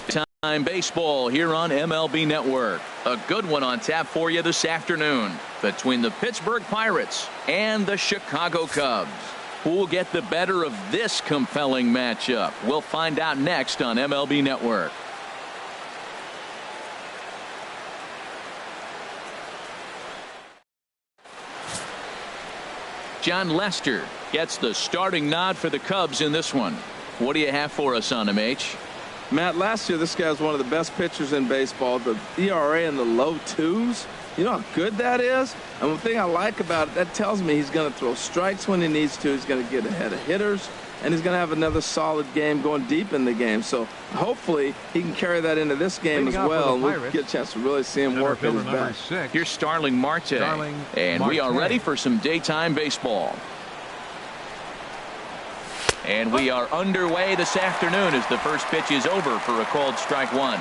Time baseball here on MLB Network. A good one on tap for you this afternoon between the Pittsburgh Pirates and the Chicago Cubs. Who will get the better of this compelling matchup? We'll find out next on MLB Network. Jon Lester gets the starting nod for the Cubs in this one. What do you have for us on him, H? Matt, last year this guy was one of the best pitchers in baseball. The ERA in the low 2s. You know how good that is? And one thing I like about it, that tells me he's going to throw strikes when he needs to. He's going to get ahead of hitters. And he's going to have another solid game going deep in the game. So hopefully he can carry that into this game as well. And we'll get a chance to really see him work at his best. Here's Starling Marte. And we are ready for some daytime baseball. And we are underway this afternoon as the first pitch is over for a called strike one.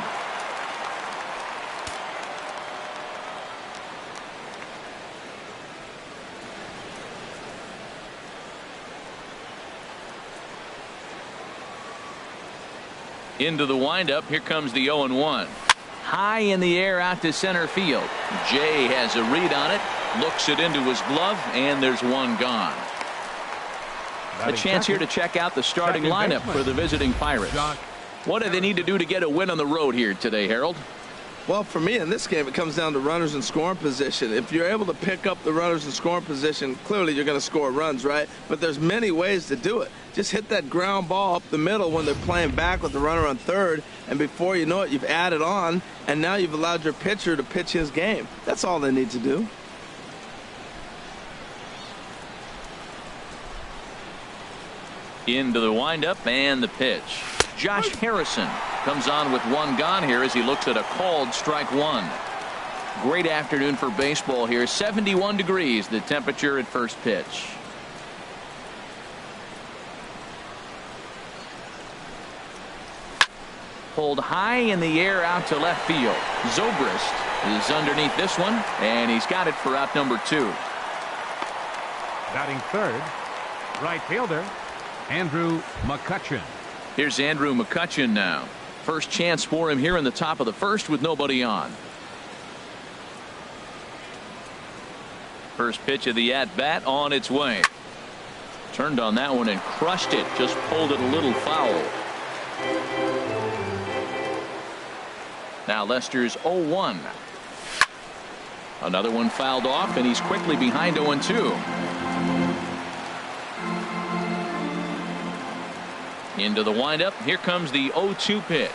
Into the windup. Here comes the 0-1. High in the air out to center field. Jay has a read on it. Looks it into his glove. And there's one gone. A chance here to check out the starting lineup for the visiting Pirates. What do they need to do to get a win on the road here today, Harold? Well, for me in this game, it comes down to runners in scoring position. If you're able to pick up the runners in scoring position, clearly you're going to score runs, right? But there's many ways to do it. Just hit that ground ball up the middle when they're playing back with the runner on third, and before you know it, you've added on, and now you've allowed your pitcher to pitch his game. That's all they need to do. Into the windup and the pitch. Josh Harrison comes on with one gone here as he looks at a called strike one. Great afternoon for baseball here. 71 degrees the temperature at first pitch. Pulled high in the air out to left field. Zobrist is underneath this one, and he's got it for out number 2. Batting third, right fielder Andrew Mccutchen. Here's Andrew Mccutchen now. First chance for him here in the top of the first with nobody on. First pitch of the at-bat on its way. Turned on that one and crushed it. Just pulled it a little foul. Now Lester's 0-1. Another one fouled off, and he's quickly behind 0-2. Into the windup. Here comes the 0-2 pitch.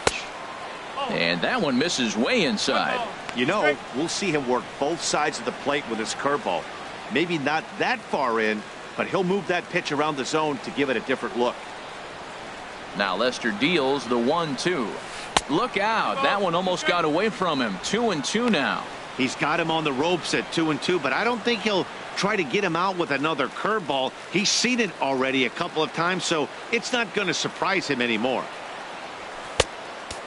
And that one misses way inside. You know, we'll see him work both sides of the plate with his curveball. Maybe not that far in, but he'll move that pitch around the zone to give it a different look. Now Lester deals the 1-2. Look out. That one almost got away from him. 2-2 now. He's got him on the ropes at 2-2, but I don't think he'll try to get him out with another curveball. He's seen it already a couple of times, so it's not going to surprise him anymore.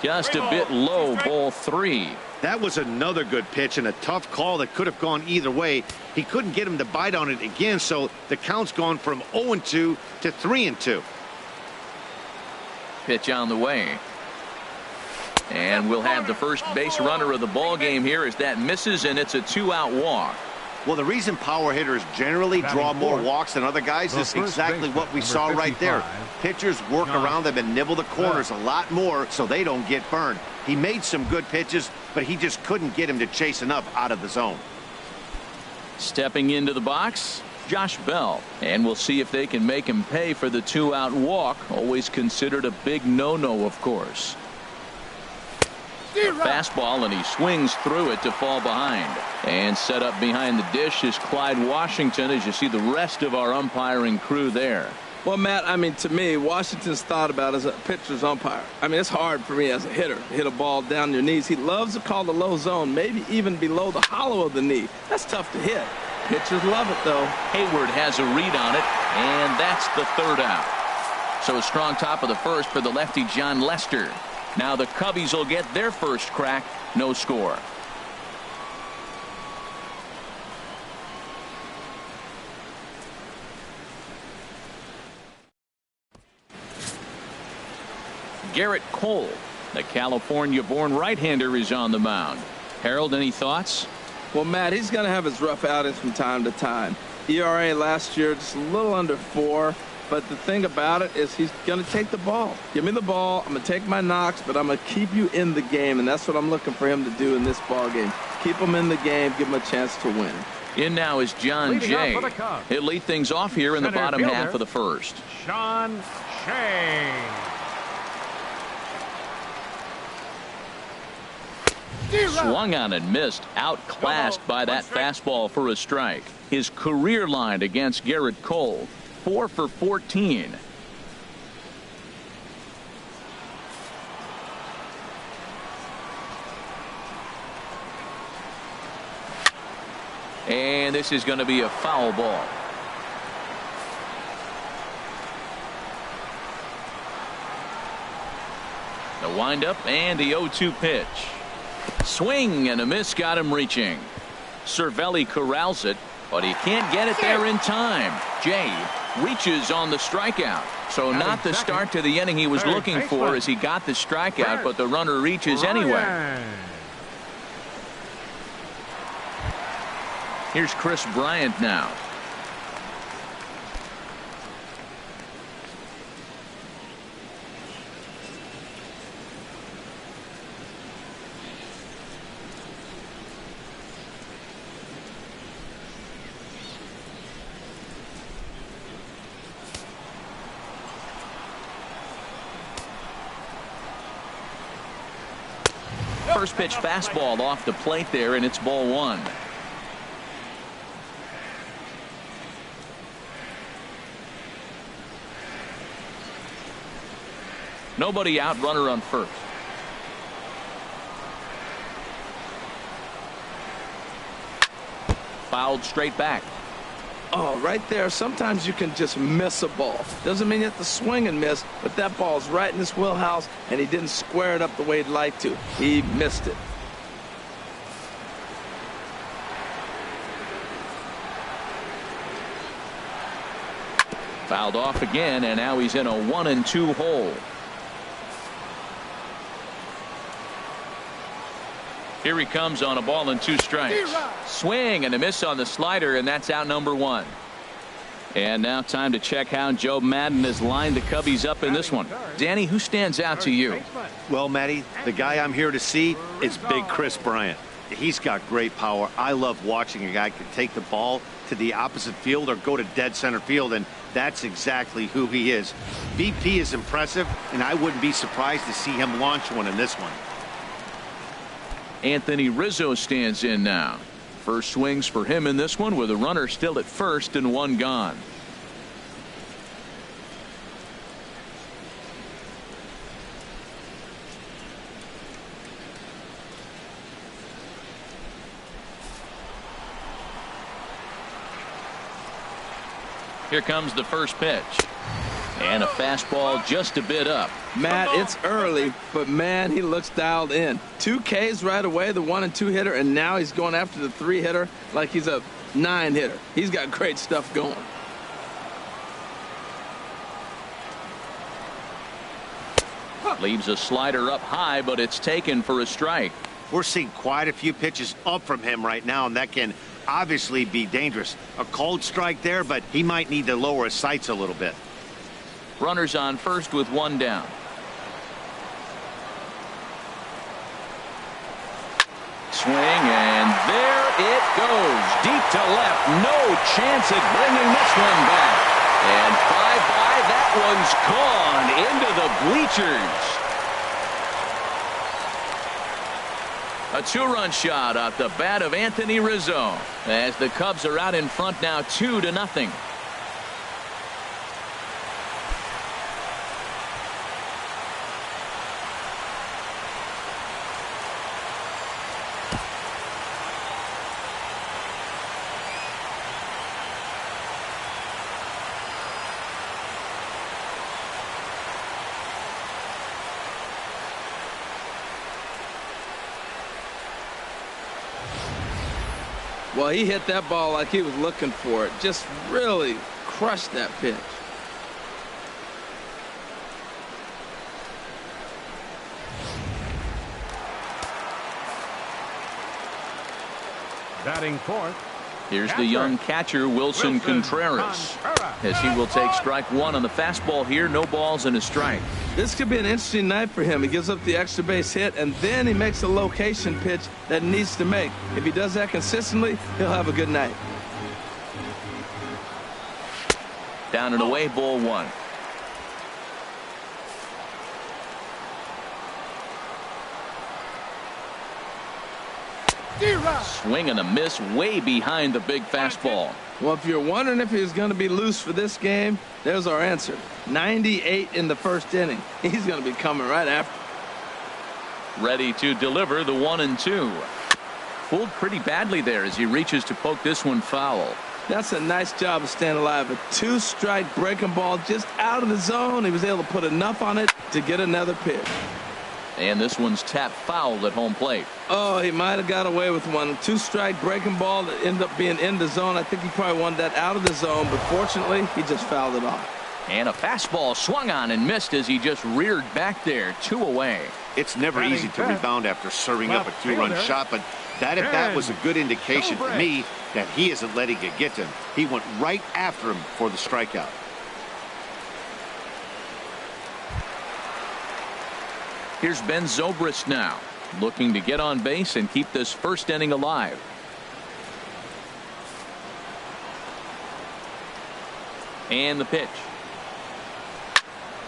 Just a bit low, ball 3. That was another good pitch and a tough call that could have gone either way. He couldn't get him to bite on it again, so the count's gone from 0-2 to 3-2. Pitch on the way. And we'll have the first base runner of the ball game here as that misses, and it's a 2-out walk. Well, the reason power hitters generally draw more walks than other guys is exactly what we saw right there. Pitchers work around them and nibble the corners a lot more so they don't get burned. He made some good pitches, but he just couldn't get him to chase enough out of the zone. Stepping into the box, Josh Bell, and we'll see if they can make him pay for the 2-out walk. Always considered a big no-no, of course. Fastball, and he swings through it to fall behind. And set up behind the dish is Clyde Washington, as you see the rest of our umpiring crew there. Well, Matt, I mean, to me, Washington's thought about as a pitcher's umpire. I mean, it's hard for me as a hitter to hit a ball down your knees. He loves to call the low zone, maybe even below the hollow of the knee. That's tough to hit. Pitchers love it, though. Heyward has a read on it, and that's the 3rd out. So a strong top of the first for the lefty Jon Lester. Now the Cubbies will get their first crack. No score. Garrett Cole The California-born right-hander is on the mound. Harold, any thoughts? Well, Matt, he's going to have his rough outings from time to time. ERA last year just a little under 4. But the thing about it is he's going to take the ball. Give me the ball. I'm going to take my knocks, but I'm going to keep you in the game, and that's what I'm looking for him to do in this ball game. Keep him in the game, give him a chance to win. In now is John Jay. He'll lead things off here in the bottom half of the first. John Jay. Swung on and missed, outclassed by that fastball for a strike. His career line against Garrett Cole, 4 for 14. And this is going to be a foul ball. The windup and the 0-2 pitch. Swing and a miss got him reaching. Cervelli corrals it, but he can't get it there in time. Jay reaches on the strikeout. So not the start to the inning he was looking for as he got the strikeout, but the runner reaches anyway. Here's Chris Bryant now. First pitch fastball off the plate there, and it's ball 1. Nobody out, runner on first. Fouled straight back. Oh, right there. Sometimes you can just miss a ball. Doesn't mean you have to swing and miss, but that ball's right in his wheelhouse, and he didn't square it up the way he'd like to. He missed it. Fouled off again, and now he's in a 1-2 hole. Here he comes on a ball and 2 strikes. Swing and a miss on the slider, and that's out number 1. And now time to check how Joe Madden has lined the Cubbies up in this one. Danny, who stands out to you? Well, Matty, the guy I'm here to see is Big Chris Bryant. He's got great power. I love watching a guy can take the ball to the opposite field or go to dead center field, and that's exactly who he is. BP is impressive, and I wouldn't be surprised to see him launch one in this one. Anthony Rizzo stands in now. First swings for him in this one with a runner still at first and 1 gone. Here comes the first pitch. And a fastball just a bit up. Matt, it's early, but man, he looks dialed in. 2 Ks right away, the 1 and 2 hitter, and now he's going after the 3 hitter like he's a 9 hitter. He's got great stuff going. Leaves a slider up high, but it's taken for a strike. We're seeing quite a few pitches up from him right now, and that can obviously be dangerous. A cold strike there, but he might need to lower his sights a little bit. Runners on first with 1 down. Swing, and there it goes. Deep to left. No chance at bringing this one back. And bye-bye. That one's gone into the bleachers. A 2-run shot off the bat of Anthony Rizzo as the Cubs are out in front now 2-0. Well, he hit that ball like he was looking for it. Just really crushed that pitch. Batting fourth. Here's the young catcher, Wilson Contreras, as he will take strike one on the fastball here. No balls and a strike. This could be an interesting night for him. He gives up the extra base hit, and then he makes a location pitch that he needs to make. If he does that consistently, he'll have a good night. Down and away, ball one. Swing and a miss way behind the big fastball. Well, if you're wondering if he was going to be loose for this game, there's our answer. 98 in the first inning. He's going to be coming right after. Ready to deliver the 1-2. Fooled pretty badly there as he reaches to poke this one foul. That's a nice job of staying alive. A two-strike breaking ball just out of the zone. He was able to put enough on it to get another pitch. And this one's tapped foul at home plate. Oh, he might have got away with one. Two-strike breaking ball that ended up being in the zone. I think he probably wanted that out of the zone, but fortunately, he just fouled it off. And a fastball swung on and missed as he just reared back there, 2 away. It's never easy to rebound after serving up a two-run shot, but that at bat was a good indication to me that he isn't letting it get to him. He went right after him for the strikeout. Here's Ben Zobrist now, looking to get on base and keep this first inning alive. And the pitch.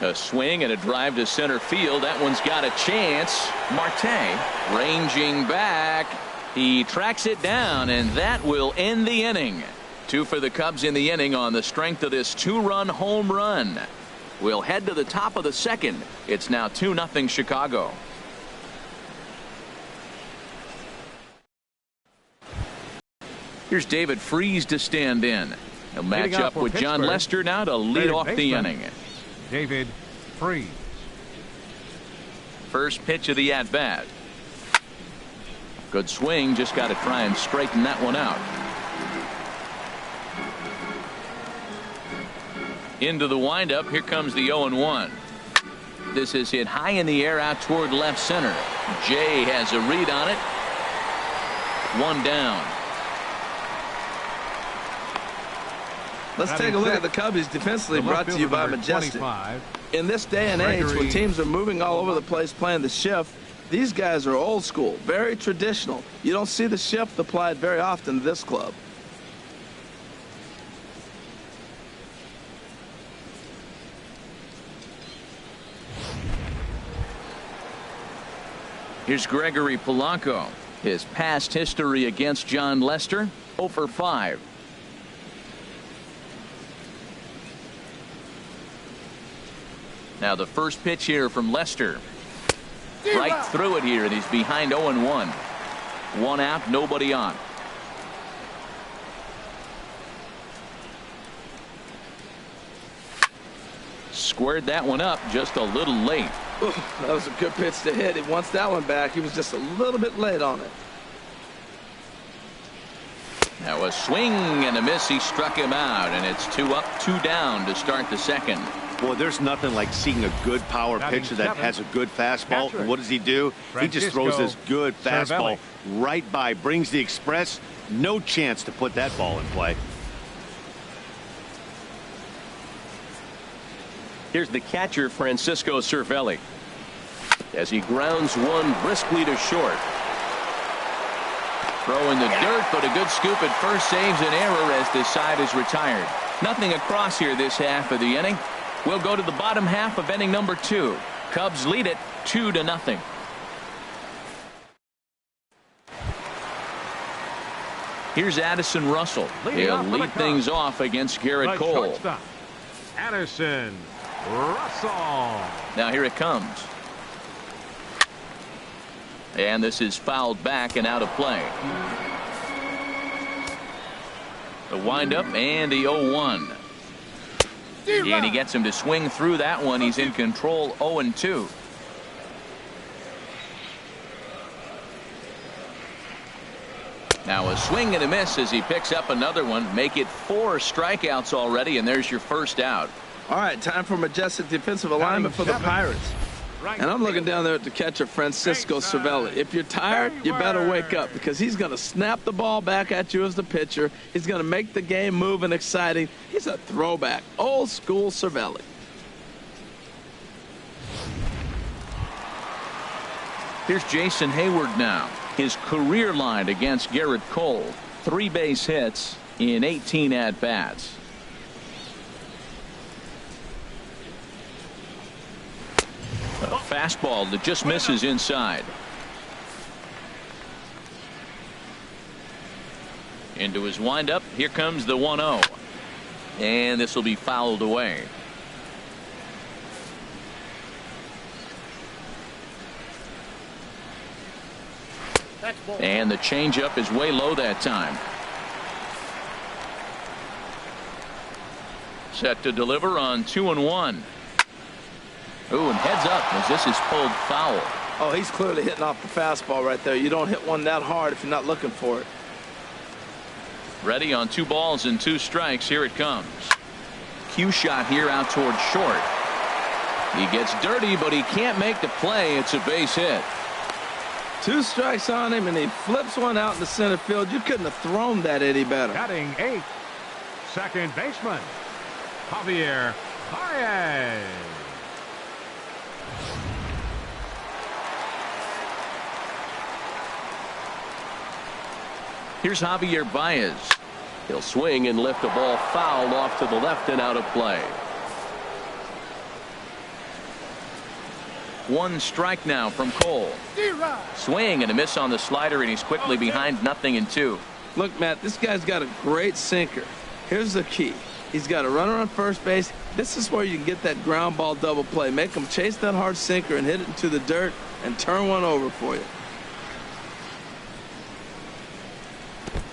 A swing and a drive to center field. That one's got a chance. Marte ranging back. He tracks it down, and that will end the inning. 2 for the Cubs in the inning on the strength of this 2-run home run. We'll head to the top of the second. It's now 2-0 Chicago. Here's David Freese to stand in. He'll match up with John Lester now to lead off the inning. David Freese. First pitch of the at-bat. Good swing, just got to try and straighten that one out. Into the windup. Here comes the 0-1. This is hit high in the air out toward left center. Jay has a read on it. 1 down. Let's take a look at the Cubbies defensively, brought to you by Majestic. In this day and age when teams are moving all over the place playing the shift, these guys are old school, very traditional. You don't see the shift applied very often to this club. Here's Gregory Polanco. His past history against John Lester, 0 for 5. Now the first pitch here from Lester. Right through it here, and he's behind 0-1. 1 out, nobody on. Squared that one up just a little late. Ooh, that was a good pitch to hit. He wants that one back. He was just a little bit late on it. Now a swing and a miss. He struck him out, and it's 2 up, 2 down to start the second. Boy, there's nothing like seeing a good power pitcher that has a good fastball. And what does he do? He just throws this good fastball right by, brings the express. No chance to put that ball in play. Here's the catcher, Francisco Cervelli, as he grounds one briskly to short. Throw in the dirt, but a good scoop at first saves an error as this side is retired. Nothing across here this half of the inning. We'll go to the bottom half of inning number 2. Cubs lead it 2-0. Here's Addison Russell. He'll lead things off against Garrett Cole. Addison Russell. Now here it comes. And this is fouled back and out of play. The windup and the 0-1. And he gets him to swing through that one. He's in control, 0-2. Now a swing and a miss as he picks up another one. Make it 4 strikeouts already, and there's your first out. All right, time for majestic defensive alignment for the Pirates. And I'm looking down there at the catcher, Francisco Cervelli. If you're tired, you better wake up, because he's going to snap the ball back at you as the pitcher. He's going to make the game move and exciting. He's a throwback, old school Cervelli. Here's Jason Heyward now. His career line against Garrett Cole. 3 base hits in 18 at-bats. A fastball that just misses inside. Into his windup. Here comes the 1-0. And this will be fouled away. And the changeup is way low that time. Set to deliver on 2-1. Ooh, and heads up as this is pulled foul. Oh, he's clearly hitting off the fastball right there. You don't hit one that hard if you're not looking for it. Ready on 2 balls and 2 strikes. Here it comes. Cue shot here out towards short. He gets dirty, but he can't make the play. It's a base hit. 2 strikes on him, and he flips one out in the center field. You couldn't have thrown that any better. Batting 8th, second baseman, Javier Baez. Here's Javier Baez. He'll swing and lift a ball foul off to the left and out of play. 1 strike now from Cole. Swing and a miss on the slider, and he's quickly behind 0-2. Look, Matt, this guy's got a great sinker. Here's the key. He's got a runner on first base. This is where you can get that ground ball double play. Make him chase that hard sinker and hit it into the dirt and turn one over for you.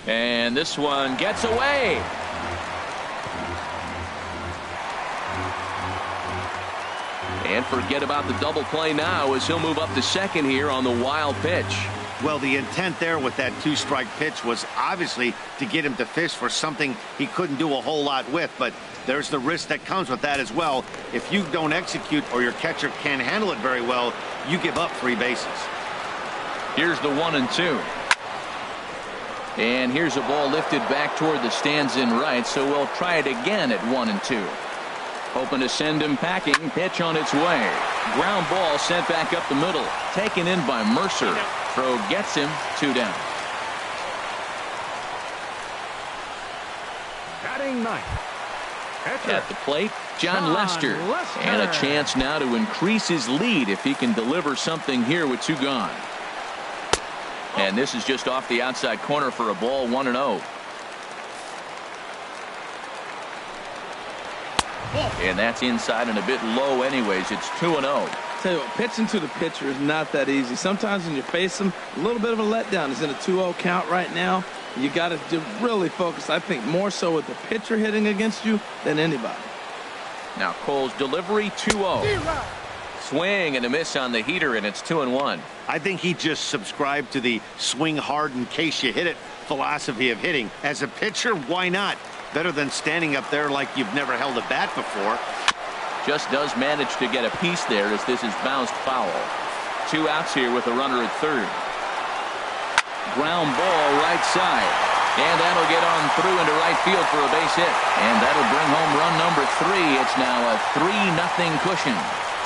And this one gets away. And forget about the double play now as he'll move up to second here on the wild pitch. Well, the intent there with that 2-strike pitch was obviously to get him to fish for something he couldn't do a whole lot with, but there's the risk that comes with that as well. If you don't execute or your catcher can't handle it very well, you give up 3 bases. Here's the 1-2. And here's a ball lifted back toward the stands in right, so we'll try it again at 1-2. Hoping to send him packing. Pitch on its way. Ground ball sent back up the middle. Taken in by Mercer. Throw gets him 2 down. Batting 9th. At the plate, John Lester. And a chance now to increase his lead if he can deliver something here with 2 gone. And this is just off the outside corner for a ball, 1-0. And that's inside and a bit low anyways. It's 2-0. Tell you what, pitching to the pitcher is not that easy. Sometimes when you face him, a little bit of a letdown. He's in a 2-0 count right now. You got to really focus, I think, more so with the pitcher hitting against you than anybody. Now Cole's delivery, 2-0. Swing and a miss on the heater, and it's 2-1. I think he just subscribed to the swing hard in case you hit it philosophy of hitting. As a pitcher, why not? Better than standing up there like you've never held a bat before. Just does manage to get a piece there as this is bounced foul. 2 outs here with a runner at third. Ground ball right side. And that'll get on through into right field for a base hit. And that'll bring home run number 3. It's now a 3-0 cushion.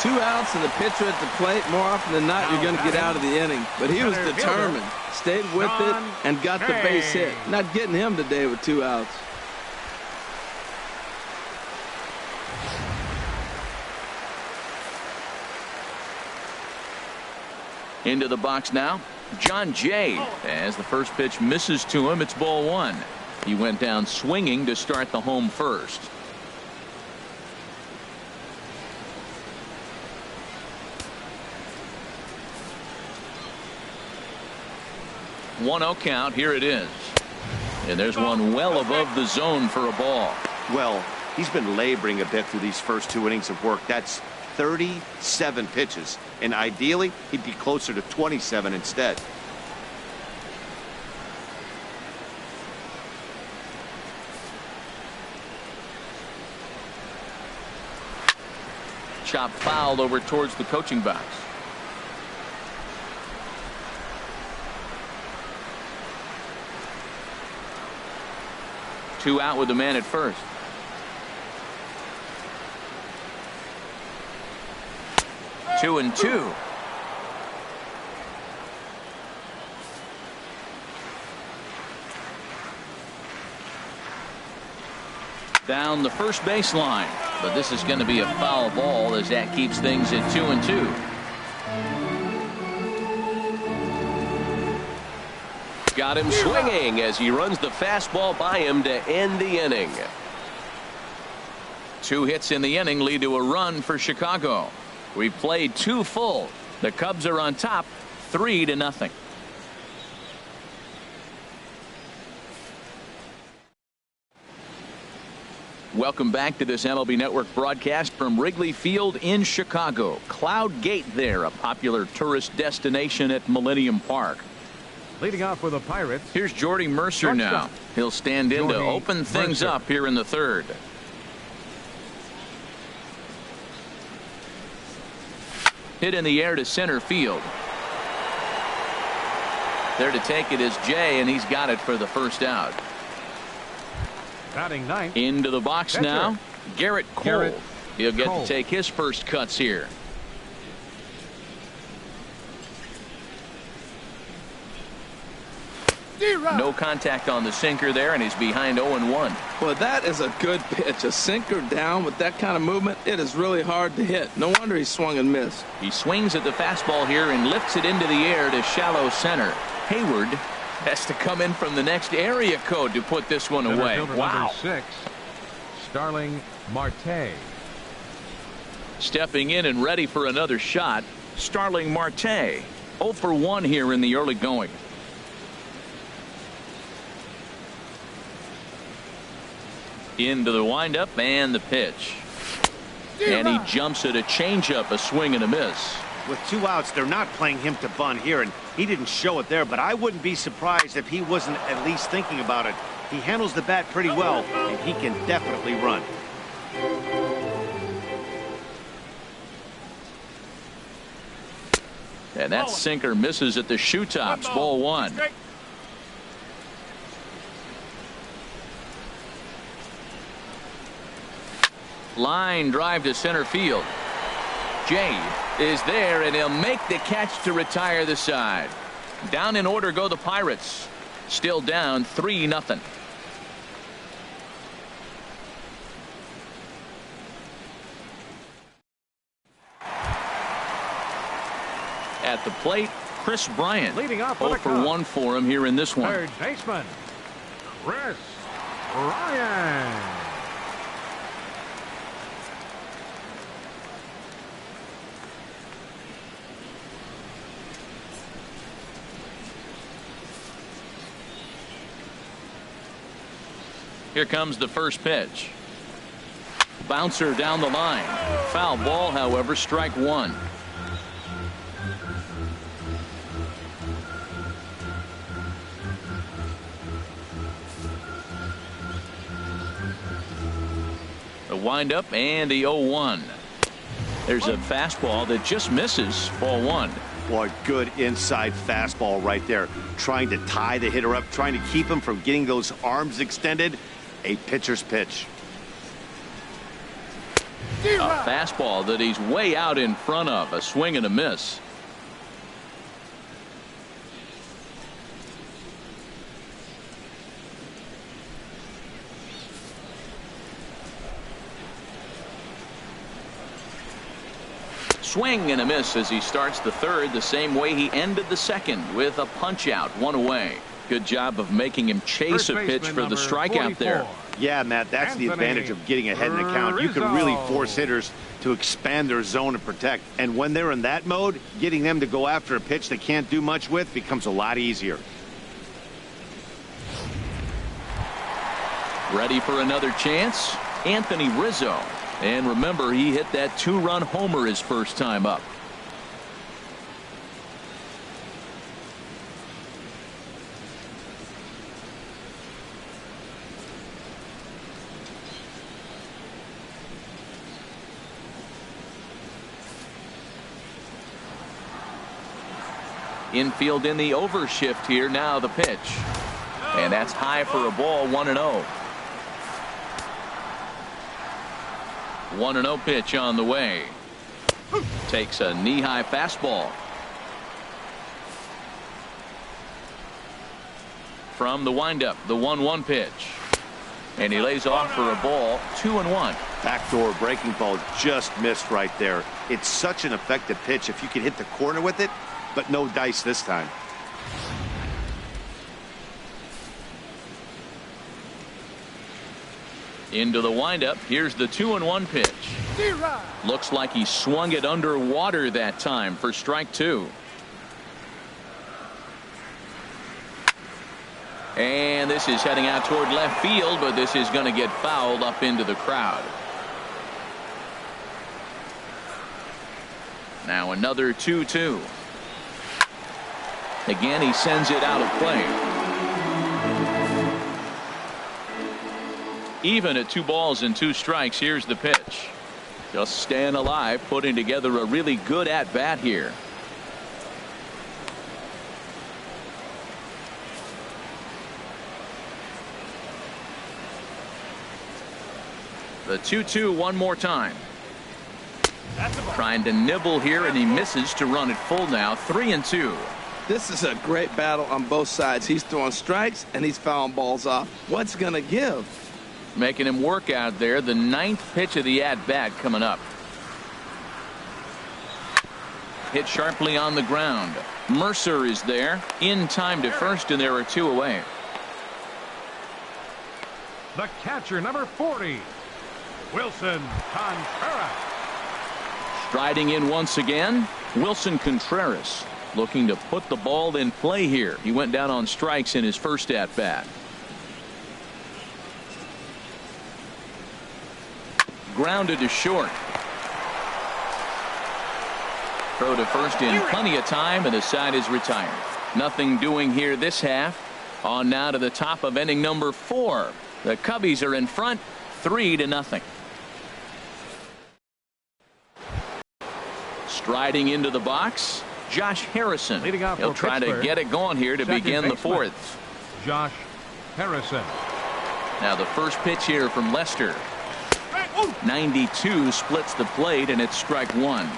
2 outs and the pitcher at the plate. More often than not, you're going to get out of the inning. But he was determined, stayed with it, and got the base hit. Not getting him today with 2 outs. Into the box now, John Jay. As the first pitch misses to him, it's ball 1. He went down swinging to start the home first. One-0 count. Here it is. And there's one well above the zone for a ball. Well, he's been laboring a bit through these first 2 innings of work. That's 37 pitches. And ideally, he'd be closer to 27 instead. chop foul over towards the coaching box. Two out with the man at first. Two and two. Down the first baseline, but this is going to be a foul ball as that keeps things at 2-2. Got him swinging as he runs the fastball by him to end the inning. 2 hits in the inning lead to a run for Chicago. We've played 2 full. The Cubs are on top 3-0. Welcome back to this MLB Network broadcast from Wrigley Field in Chicago. Cloud Gate there, a popular tourist destination at Millennium Park. Leading off for the Pirates. Here's Jordy Mercer now. He'll stand in to open things up here in the third. Hit in the air to center field. There to take it is Jay, and he's got it for the first out. Batting ninth. Into the box Pitcher. now, Garrett Cole. He'll get to take his first cuts here. No contact on the sinker there, and he's behind 0-1. Well, that is a good pitch. A sinker down with that kind of movement, it is really hard to hit. No wonder he swung and missed. He swings at the fastball here and lifts it into the air to shallow center. Heyward has to come in from the next area code to put this one away. Wow. Number 6, Starling Marte. Stepping in and ready for another shot, Starling Marte. 0 for 1 here in the early going. Into the windup and the pitch. And he jumps at a changeup, a swing and a miss. With 2 outs, they're not playing him to bunt here, and he didn't show it there, but I wouldn't be surprised if he wasn't at least thinking about it. He handles the bat pretty well, and he can definitely run. And that sinker misses at the shoe tops. Ball 1. Line drive to center field. Jay is there, and he'll make the catch to retire the side. Down in order go the Pirates. Still down 3-0. At the plate, Chris Bryant. Leading off 0 for 1 for him here in this one. Third baseman, Chris Bryant. Here comes the first pitch. Bouncer down the line. Foul ball, however, strike 1. The windup and the 0-1. There's a fastball that just misses. Ball 1. Boy, good inside fastball right there. Trying to tie the hitter up, trying to keep him from getting those arms extended. A pitcher's pitch. A fastball that he's way out in front of. A swing and a miss. Swing and a miss as he starts the third the same way he ended the second, with a punch out, 1 away. Good job of making him chase a pitch for the strikeout 44. there. Yeah, Matt, that's the advantage of getting ahead in the count. You can really force hitters to expand their zone and protect. And when they're in that mode, getting them to go after a pitch they can't do much with becomes a lot easier. Ready for another chance? Anthony Rizzo. And remember, he hit that 2-run homer his first time up. Infield in the overshift here. Now the pitch. And that's high for a ball. 1-0. 1-0 pitch on the way. Takes a knee-high fastball. From the windup, the 1-1 pitch. And he lays off for a ball. 2-1. Backdoor breaking ball just missed right there. It's such an effective pitch if you can hit the corner with it, but no dice this time. Into the windup. Here's the 2-1 pitch. Looks like he swung it underwater that time for strike 2. And this is heading out toward left field, but this is going to get fouled up into the crowd. Now another 2-2. Again, he sends it out of play. Even at 2 balls and 2 strikes. Here's the pitch. Just staying alive, putting together a really good at bat here. The 2-2 one more time. Trying to nibble here, and he misses to run it full now. 3-2. This is a great battle on both sides. He's throwing strikes and he's fouling balls off. What's going to give? Making him work out there. The 9th pitch of the at bat coming up. Hit sharply on the ground. Mercer is there in time to first, and there are 2 away. The catcher, number 40, Wilson Contreras. Striding in once again, Wilson Contreras, looking to put the ball in play here. He went down on strikes in his first at bat. Grounded to short. Throw to first in plenty of time, and the side is retired. Nothing doing here this half. On now to the top of inning number 4. The Cubbies are in front, 3-0. Striding into the box, Josh Harrison. Leading off He'll for try Pittsburgh, to get it going here to second begin the baseman, 4th. Josh Harrison. Now the first pitch here from Lester. 92 splits the plate, and it's strike 1.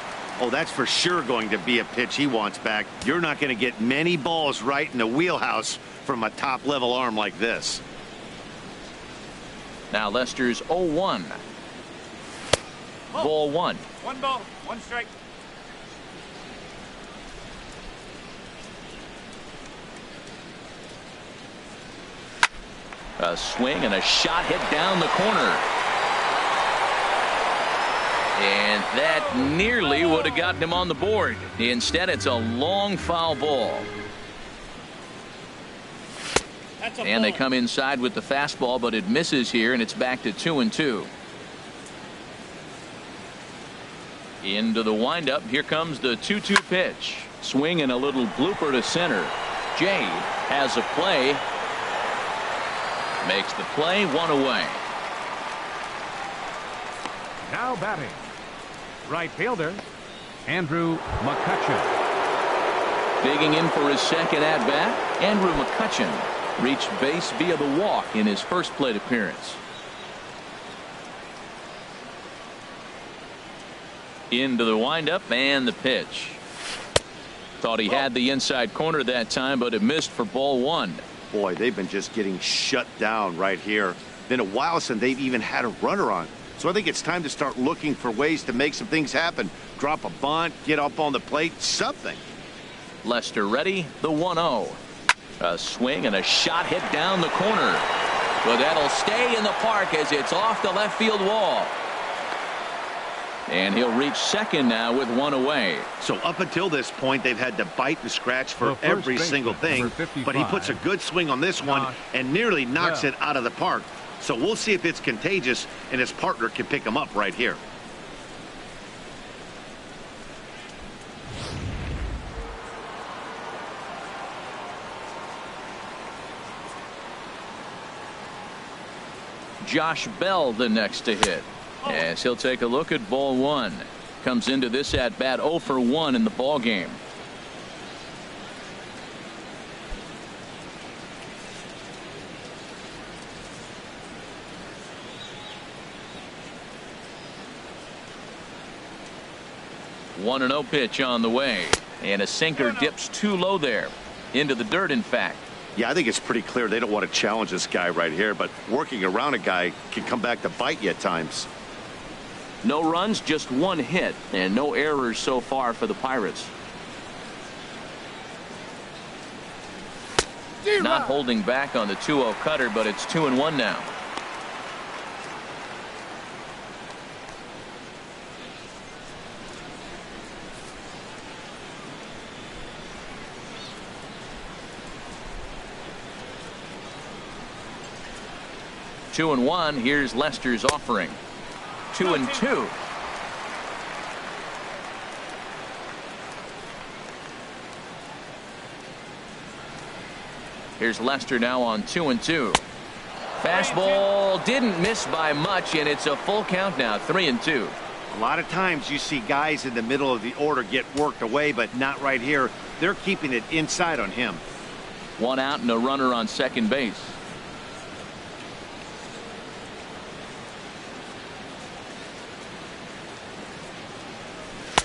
Oh, that's for sure going to be a pitch he wants back. You're not going to get many balls right in the wheelhouse from a top-level arm like this. Now Lester's 0-1. Ball 1. 1 ball, 1 strike. A swing and a shot hit down the corner. And that nearly would have gotten him on the board. Instead, it's a long foul ball. And they come inside with the fastball, but it misses here, and it's back to 2-2. Into the windup. Here comes the 2-2 pitch. Swing and a little blooper to center. Jay has a play. Makes the play, 1 away. Now batting, right fielder Andrew Mccutchen. Digging in for his second at bat, Andrew Mccutchen reached base via the walk in his first plate appearance. Into the windup and the pitch. Thought he had the inside corner that time, but it missed for ball 1. Boy, they've been just getting shut down right here. Been a while since they've even had a runner on. So I think it's time to start looking for ways to make some things happen. Drop a bunt, get up on the plate, something. Lester ready, the 1-0. A swing and a shot hit down the corner. But that'll stay in the park as it's off the left field wall. And he'll reach second now with 1 away. So up until this point, they've had to bite and scratch for every single thing. But he puts a good swing on this one and nearly knocks it out of the park. So we'll see if it's contagious and his partner can pick him up right here. Josh Bell the next to hit. As he'll take a look at ball 1. Comes into this at bat 0 for 1 in the ball game. 1-0 pitch on the way, and a sinker dips too low there, into the dirt in fact. Yeah, I think it's pretty clear they don't want to challenge this guy right here, but working around a guy can come back to bite you at times. No runs, just one hit, and no errors so far for the Pirates. Not holding back on the 2-0 cutter, but it's 2-1 now. Two and one. Here's Lester's offering. 2-2. Here's Lester now on 2-2. Fastball didn't miss by much, and it's a full count now, 3-2. A lot of times you see guys in the middle of the order get worked away, but not right here. They're keeping it inside on him. One out and a runner on second base.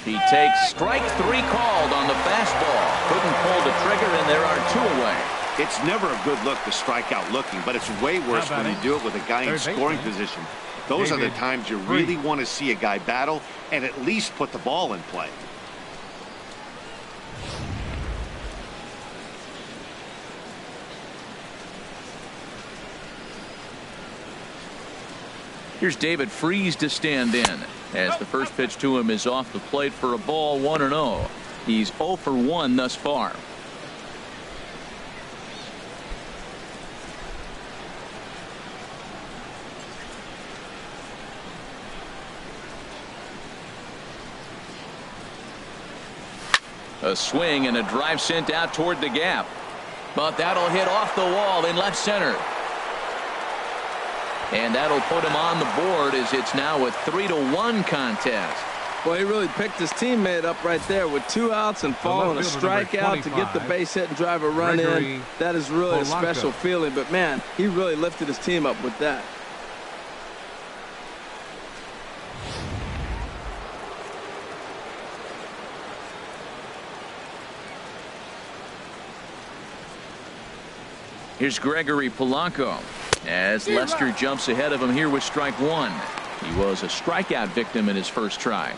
He takes strike three called on the fastball. Couldn't pull the trigger, and there are two away. It's never a good look to strike out looking, but it's way worse when you do it with a guy in scoring position. Those are the times you really want to see a guy battle and at least put the ball in play. Here's David Freese to stand in, as the first pitch to him is off the plate for a ball, 1-0. He's 0 for 1 thus far. A swing and a drive sent out toward the gap, but that'll hit off the wall in left center. And that'll put him on the board, as it's now a 3-1 contest. Well, he really picked his teammate up right there with 2 outs and following a strikeout to get the base hit and drive a run in. That is really a special feeling. But, man, he really lifted his team up with that. Here's Gregory Polanco, as Lester jumps ahead of him here with strike one. He was a strikeout victim in his first try.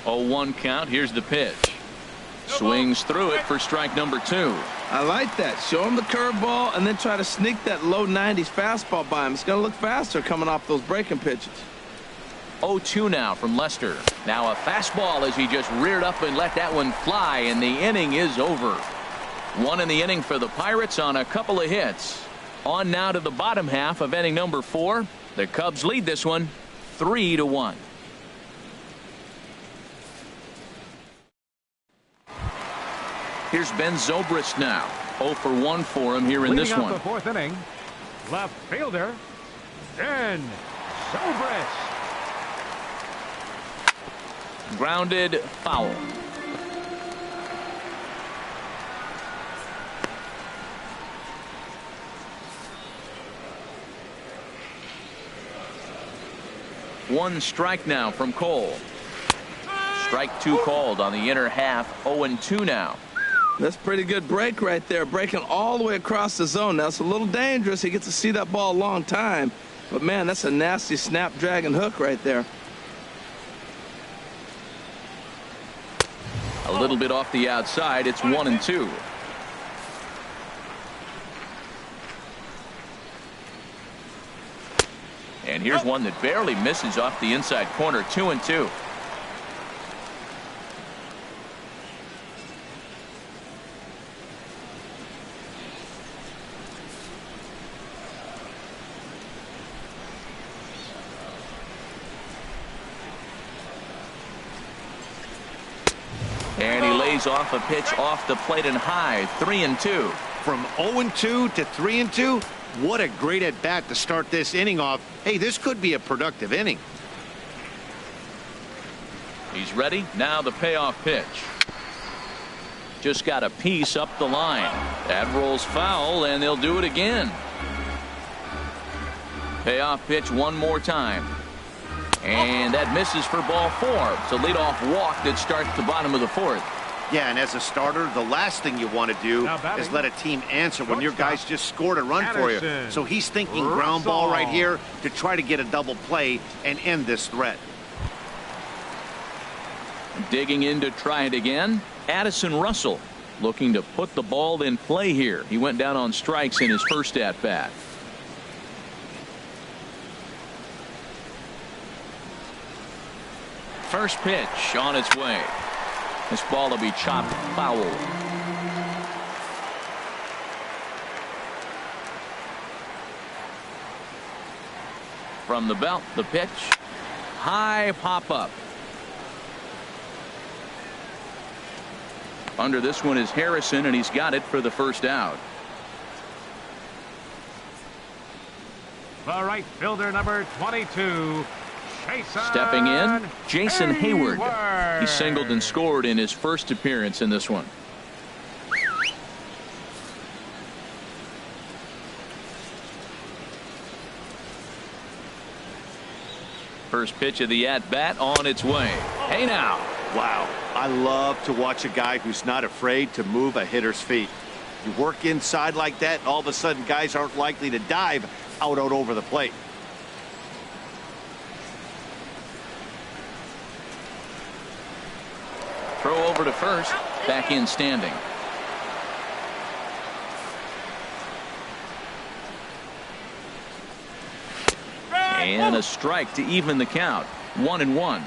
Oh, 1 count. Here's the pitch. Swings through it for strike number 2. I like that. Show him the curveball and then try to sneak that low 90s fastball by him. It's going to look faster coming off those breaking pitches. 0-2 now from Lester. Now a fastball as he just reared up and let that one fly, and the inning is over. 1 in the inning for the Pirates on a couple of hits. On now to the bottom half of inning number 4. The Cubs lead this one 3-1. Here's Ben Zobrist now. 0 for 1 for him here in this one. The 4th inning, left fielder Ben Zobrist. Grounded foul. One strike now from Cole. Strike 2 called on the inner half. 0-2 now. That's pretty good break right there, breaking all the way across the zone. Now it's a little dangerous. He gets to see that ball a long time, but man, that's a nasty snapdragon hook right there. A little bit off the outside. It's 1-2. And here's one that barely misses off the inside corner. 2-2. And he lays off a pitch off the plate and high. 3-2. From 0-2 to 3-2. What a great at bat to start this inning off. Hey, this could be a productive inning. He's ready. Now the payoff pitch. Just got a piece up the line. That rolls foul, and they'll do it again. Payoff pitch one more time. And that misses for ball 4. It's a leadoff walk that starts the bottom of the 4th. Yeah, and as a starter, the last thing you want to do is let a team answer when your guys just scored a run for you. So he's thinking ground ball right here to try to get a double play and end this threat. Digging in to try it again, Addison Russell looking to put the ball in play here. He went down on strikes in his first at-bat. First pitch on its way. This ball will be chopped foul. From the belt, the pitch. High pop up. Under this one is Harrison, and he's got it for the first out. The right fielder, number 22. Stepping in, Jason Heyward. He singled and scored in his first appearance in this one. First pitch of the at-bat on its way. Hey now. Wow. I love to watch a guy who's not afraid to move a hitter's feet. You work inside like that, and all of a sudden guys aren't likely to dive out over the plate. Throw over to first. Back in standing. And a strike to even the count. 1-1.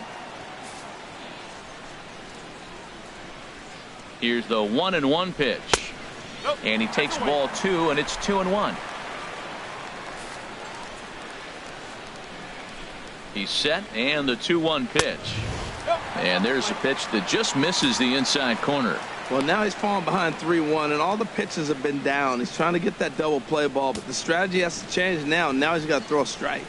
Here's the 1-1 pitch. And he takes ball 2, and it's 2-1. He's set, and the 2-1 pitch. And there's a pitch that just misses the inside corner. Well, now he's falling behind 3-1, and all the pitches have been down. He's trying to get that double play ball, but the strategy has to change now. Now he's got to throw a strike.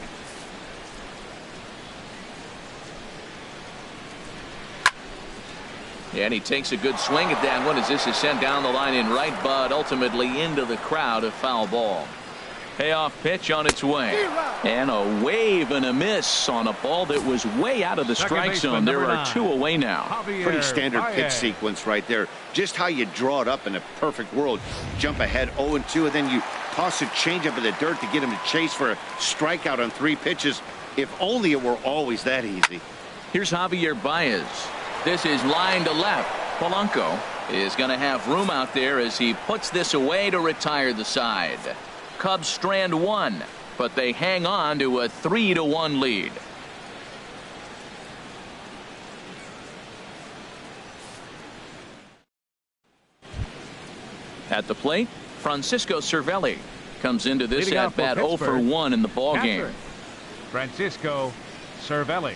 And he takes a good swing at that one as this is sent down the line in right, but ultimately into the crowd, a foul ball. Payoff pitch on its way. And a wave and a miss on a ball that was way out of the strike zone. There are 2 away now. Pretty standard pitch sequence right there. Just how you draw it up in a perfect world. Jump ahead 0-2, and then you toss a changeup in the dirt to get him to chase for a strikeout on 3 pitches. If only it were always that easy. Here's Javier Baez. This is line to left. Polanco is going to have room out there as he puts this away to retire the side. Cubs strand 1, but they hang on to a 3-1 lead. At the plate, Francisco Cervelli comes into this at-bat 0 for 1 in the ball game. Francisco Cervelli.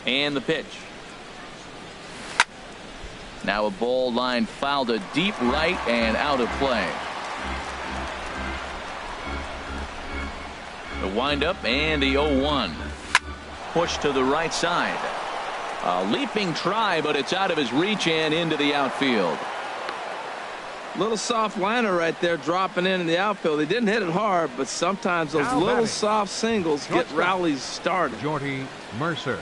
And the pitch. Now a ball line foul to deep right and out of play. The windup and the 0-1. Push to the right side. A leaping try, but it's out of his reach and into the outfield. Little soft liner right there dropping in the outfield. He didn't hit it hard, but sometimes those little soft singles get rallies started. Jordy Mercer.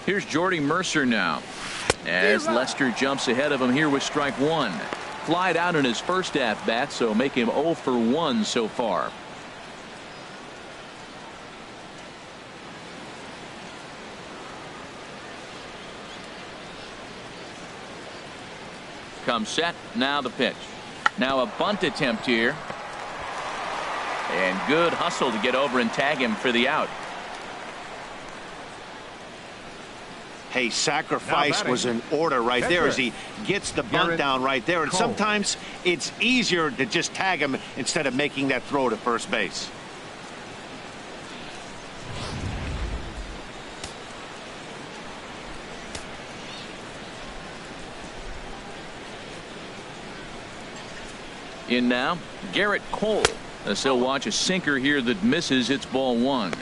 Here's Jordy Mercer now as Lester jumps ahead of him here with strike 1. Flied out in his first at-bat, so make him 0 for 1 so far. Comes set. Now the pitch. Now a bunt attempt here. And good hustle to get over and tag him for the out. Hey, sacrifice was in order right there as he gets the bunt down right there. And sometimes it's easier to just tag him instead of making that throw to first base. In now, Garrett Cole. As he'll watch a sinker here that misses. It's ball one.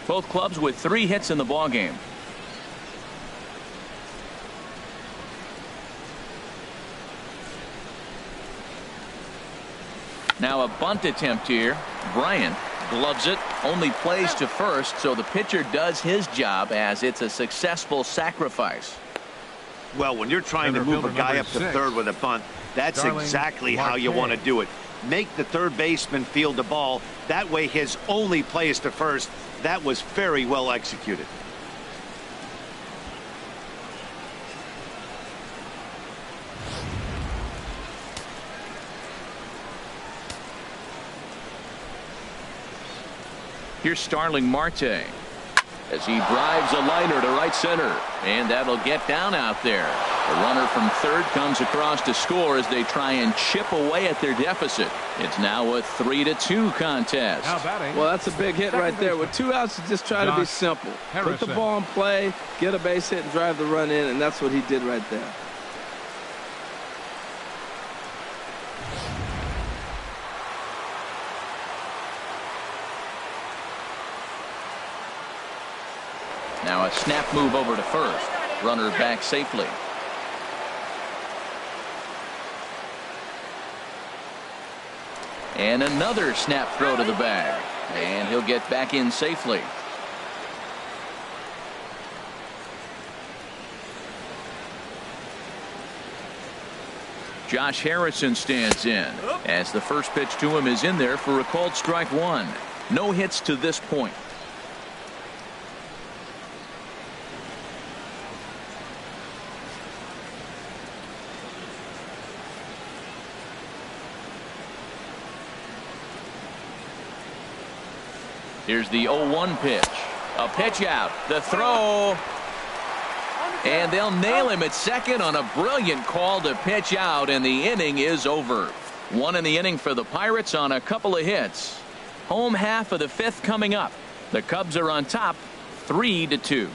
Both clubs with 3 hits in the ballgame. Now a bunt attempt here. Bryant gloves it, only plays to first, so the pitcher does his job as it's a successful sacrifice. Well, when you're trying to move a guy up to third with a bunt, that's exactly how you want to do it. Make the third baseman field the ball. That way his only play is to first. That was very well executed. Here's Starling Marte as he drives a liner to right center, and that'll get down out there. The runner from third comes across to score as they try and chip away at their deficit. It's now a 3-2 contest. Well, that's a big hit right there. With 2 outs, you just try to be simple. Put the ball in play, get a base hit, and drive the run in, and that's what he did right there. Now a snap move over to first. Runner back safely. And another snap throw to the bag. And he'll get back in safely. Josh Harrison stands in as the first pitch to him is in there for a called strike one. No hits to this point. Here's the 0-1 pitch. A pitch out. The throw. And they'll nail him at second on a brilliant call to pitch out, and the inning is over. 1 in the inning for the Pirates on a couple of hits. Home half of the 5th coming up. The Cubs are on top 3-2.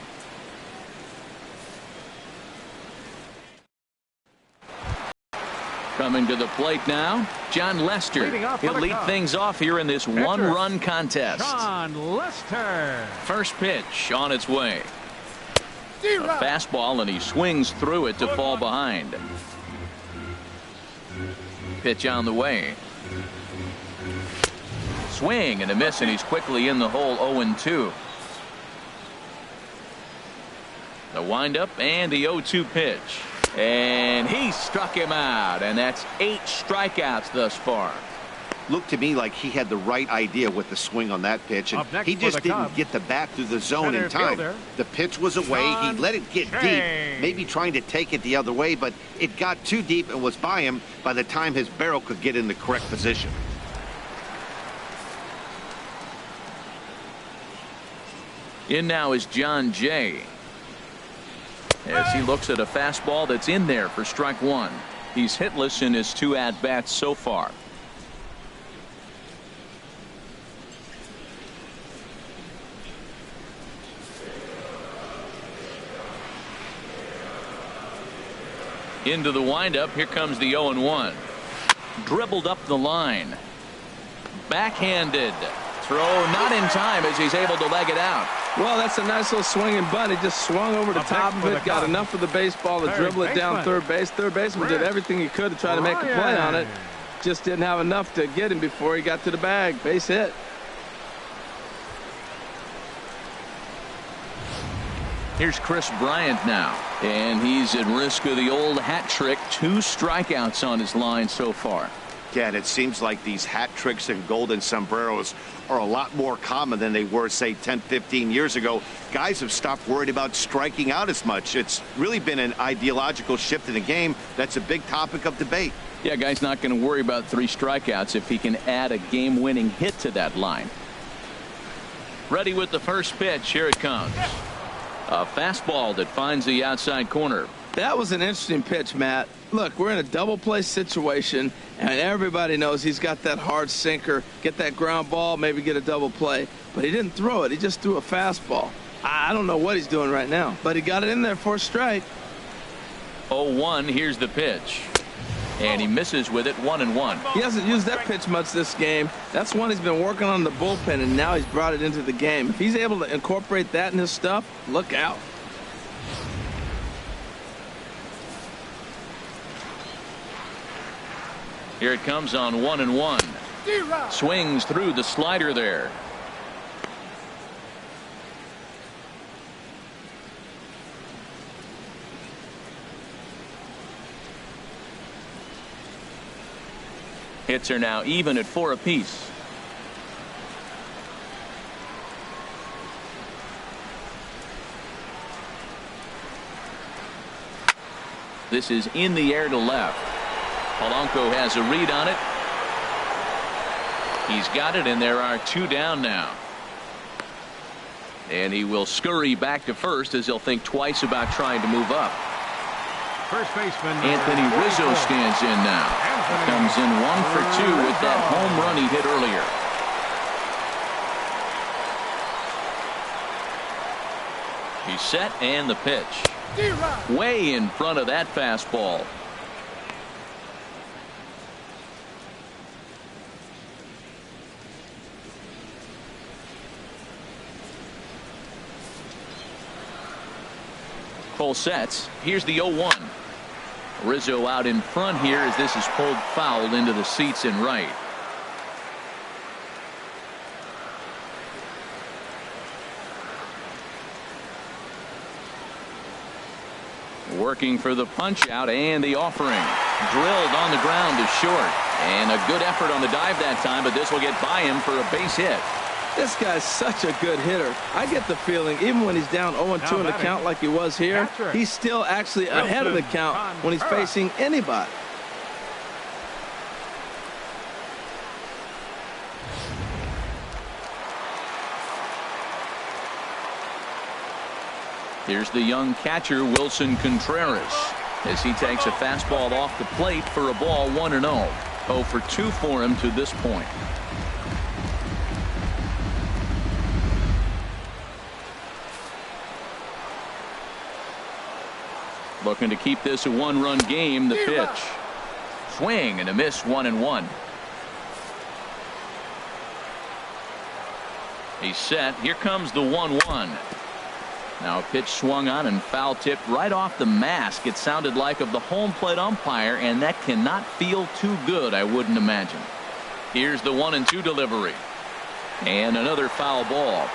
Coming to the plate now, John Lester. He'll lead things off here in this one-run contest. John Lester. First pitch on its way. A fastball, and he swings through it to fall behind. Pitch on the way. Swing and a miss, and he's quickly in the hole. 0-2. The windup and the 0-2 pitch. And he struck him out, and that's 8 strikeouts thus far. Looked to me like he had the right idea with the swing on that pitch, and he just didn't get the bat through the zone in time. The pitch was away. He let it get deep, maybe trying to take it the other way, but it got too deep and was by him by the time his barrel could get in the correct position. In now is John Jay, as he looks at a fastball that's in there for strike one. He's hitless in his 2 at-bats so far. Into the windup. Here comes the 0-1. Dribbled up the line. Backhanded. Throw not in time as he's able to leg it out. Well, that's a nice little swinging bunt. He just swung over the top of it, got enough of the baseball to dribble it down third base. Third baseman did everything he could to try to make a play on it. Just didn't have enough to get him before he got to the bag. Base hit. Here's Chris Bryant now, and he's at risk of the old hat trick. 2 strikeouts on his line so far. Yeah, and it seems like these hat tricks and golden sombreros are a lot more common than they were, say, 10, 15 years ago. Guys have stopped worried about striking out as much. It's really been an ideological shift in the game. That's a big topic of debate. Yeah, guy's not going to worry about 3 strikeouts if he can add a game-winning hit to that line. Ready with the first pitch. Here it comes. A fastball that finds the outside corner. That was an interesting pitch, Matt. Look, we're in a double play situation, and everybody knows he's got that hard sinker. Get that ground ball, maybe get a double play. But he didn't throw it. He just threw a fastball. I don't know what he's doing right now, but he got it in there for a strike. 0-1. Here's the pitch. And he misses with it, 1-1. He hasn't used that pitch much this game. That's one he's been working on in the bullpen, and now he's brought it into the game. If he's able to incorporate that in his stuff, look out. Here it comes on 1-1. Swings through the slider there. Hits are now even at 4 apiece. This is in the air to left. Polanco has a read on it. He's got it, and there are 2 down now. And he will scurry back to first as he'll think twice about trying to move up. First baseman Anthony Rizzo stands in now. Comes in 1 for 2 with that home run he hit earlier. He's set, and the pitch. Way in front of that fastball. Full sets. Here's the 0-1. Rizzo out in front here as this is pulled foul into the seats in right. Working for the punch out and the offering. Drilled on the ground to short. And a good effort on the dive that time, but this will get by him for a base hit. This guy's such a good hitter. I get the feeling even when he's down 0-2 in the count like he was here, he's still actually ahead of the count when he's facing anybody. Here's the young catcher Wilson Contreras as he takes a fastball off the plate for a ball 1-0. 0 for 2 for him to this point. Looking to keep this a 1-run game. The pitch. Swing and a miss, 1-1. He's set. Here comes the 1-1. Now a pitch swung on and foul tipped right off the mask. It sounded like of the home plate umpire, and that cannot feel too good, I wouldn't imagine. Here's the 1-2 delivery. And another foul ball.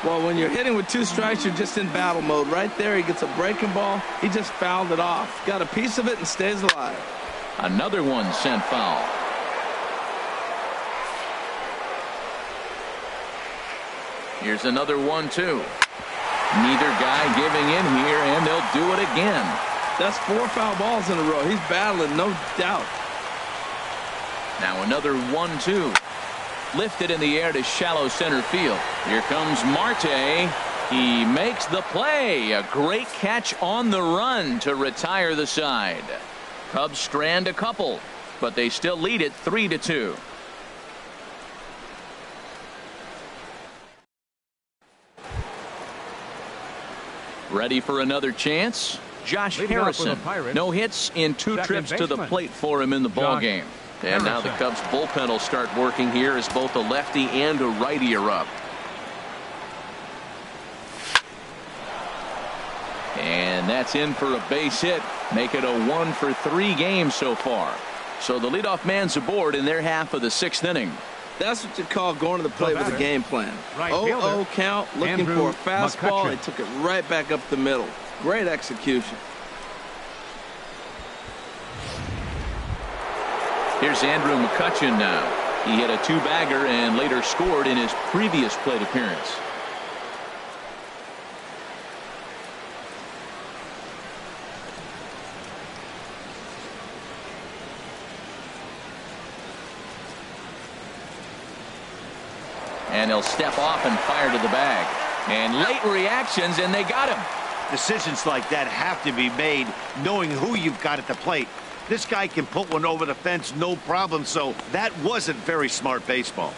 Well, when you're hitting with 2 strikes, you're just in battle mode. Right there, he gets a breaking ball. He just fouled it off. Got a piece of it and stays alive. Another one sent foul. Here's another 1-2. Neither guy giving in here, and they'll do it again. That's 4 foul balls in a row. He's battling, no doubt. Now another 1-2. Lifted in the air to shallow center field. Here comes Marte. He makes the play. A great catch on the run to retire the side. Cubs strand a couple, but they still lead it 3-2. Ready for another chance? Josh Harrison. No hits in 2 trips to the plate for him in the ballgame. And now the Cubs bullpen will start working here as both a lefty and a righty are up. And that's in for a base hit. Make it a 1 for 3 game so far. So the leadoff man's aboard in their half of the 6th inning. That's what you call going to the plate with a game plan. 0-0 count, looking for a fastball. He took it right back up the middle. Great execution. Here's Andrew Mccutchen now. He hit a 2-bagger and later scored in his previous plate appearance. And he'll step off and fire to the bag. And late reactions, and they got him. Decisions like that have to be made knowing who you've got at the plate. This guy can put one over the fence, no problem, so that wasn't very smart baseball.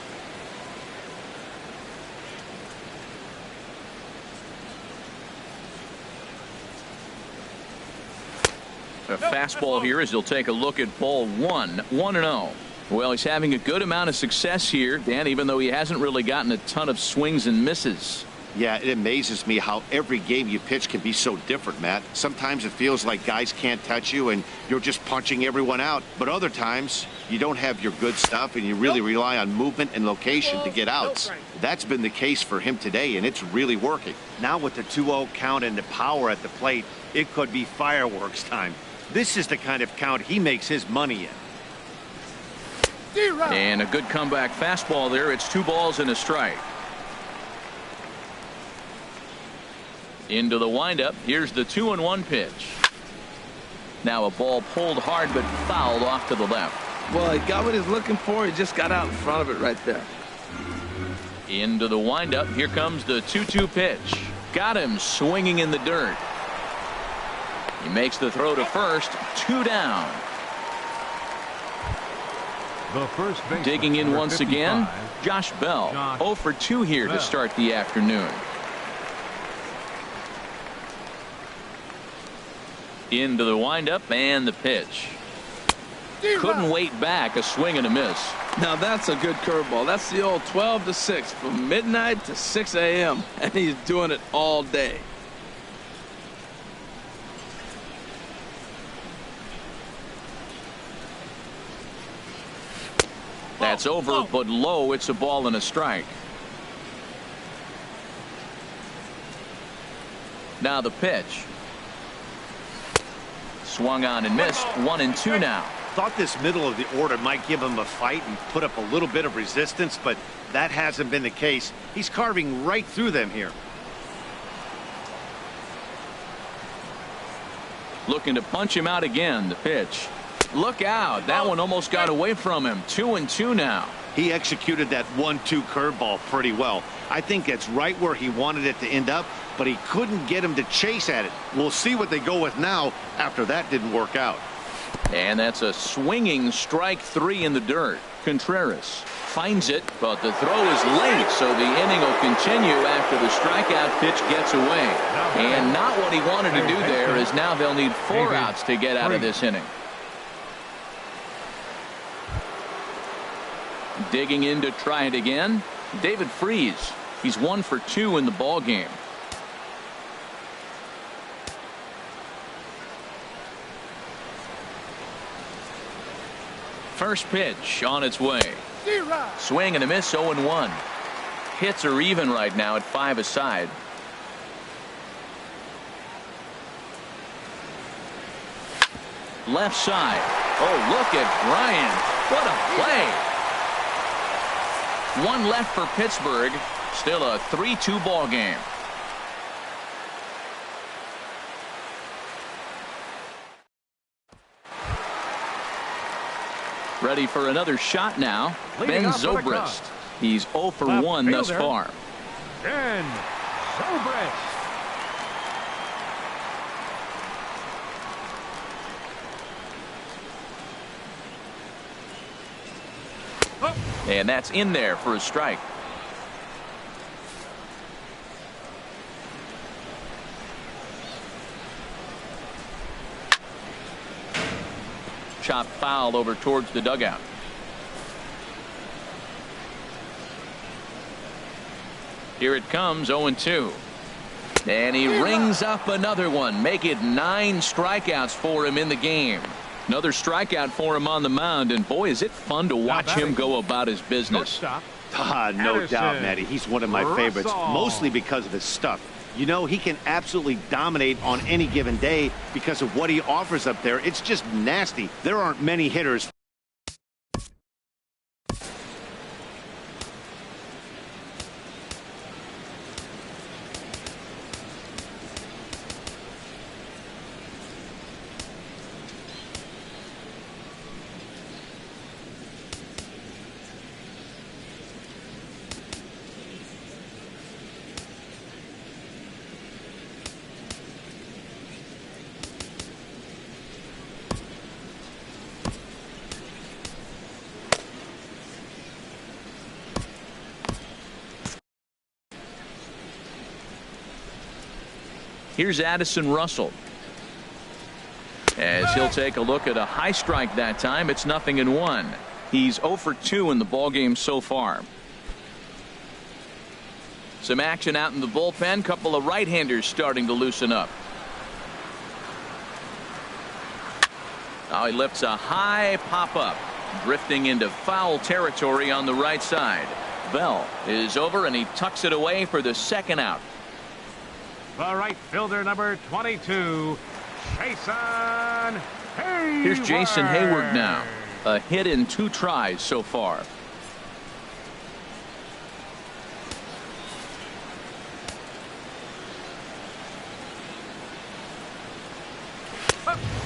A fastball here as he'll take a look at ball one. 1-0. Well, he's having a good amount of success here, Dan, even though he hasn't really gotten a ton of swings and misses. Yeah, it amazes me how every game you pitch can be so different, Matt. Sometimes it feels like guys can't touch you and you're just punching everyone out. But other times you don't have your good stuff and you really rely on movement and location to get outs. That's been the case for him today, and it's really working. Now with the 2-0 count and the power at the plate, it could be fireworks time. This is the kind of count he makes his money in. And a good comeback fastball there. It's 2 balls and a strike. Into the windup. Here's the 2-1 pitch. Now a ball pulled hard but fouled off to the left. Well, he got what he's looking for. He just got out in front of it right there. Into the windup. Here comes the 2-2 pitch. Got him swinging in the dirt. He makes the throw to first. 2 down. The first baseman, digging in once 55, again, Josh Bell. 0 for 2 here to start the afternoon. Into the windup and the pitch. Couldn't wait back. A swing and a miss. Now that's a good curveball. That's the old 12 to 6 from midnight to 6 a.m. and he's doing it all day. That's over, but low. It's a ball and a strike. Now the pitch. Swung on and missed. 1-2 now. Thought this middle of the order might give him a fight and put up a little bit of resistance, but that hasn't been the case. He's carving right through them here. Looking to punch him out again. The pitch. Look out. That one almost got away from him. 2-2 now. He executed that 1-2 curveball pretty well. I think it's right where he wanted it to end up, but he couldn't get him to chase at it. We'll see what they go with now after that didn't work out. And that's a swinging strike 3 in the dirt. Contreras finds it, but the throw is late, so the inning will continue after the strikeout pitch gets away. And not what he wanted to do there, as now they'll need 4 outs to get out of this inning. Digging in to try it again, David Freese. He's 1 for 2 in the ball game. First pitch on its way. Swing and a miss. 0-1. Hits are even right now at 5 aside. Left side. Oh, look at Bryant. What a play. 1 left for Pittsburgh. Still a 3-2 ball game. Ready for another shot now. Ben Zobrist. He's 0 for 1 thus far. Ben Zobrist. And that's in there for a strike. Chop foul over towards the dugout. Here it comes. 0-2. And he rings up another one. Make it 9 strikeouts for him in the game. Another strikeout for him on the mound, and boy, is it fun to watch him go about his business. No doubt, Matty. He's one of my favorites, mostly because of his stuff. You know, he can absolutely dominate on any given day because of what he offers up there. It's just nasty. There aren't many hitters. Here's Addison Russell. As he'll take a look at a high strike that time. It's 0-1. He's 0 for 2 in the ballgame so far. Some action out in the bullpen. Couple of right-handers starting to loosen up. Now he lifts a high pop-up, drifting into foul territory on the right side. Bell is over, and he tucks it away for the second out. The right fielder, number 22, Jason Heyward. Here's Jason Heyward now. A hit in 2 tries so far.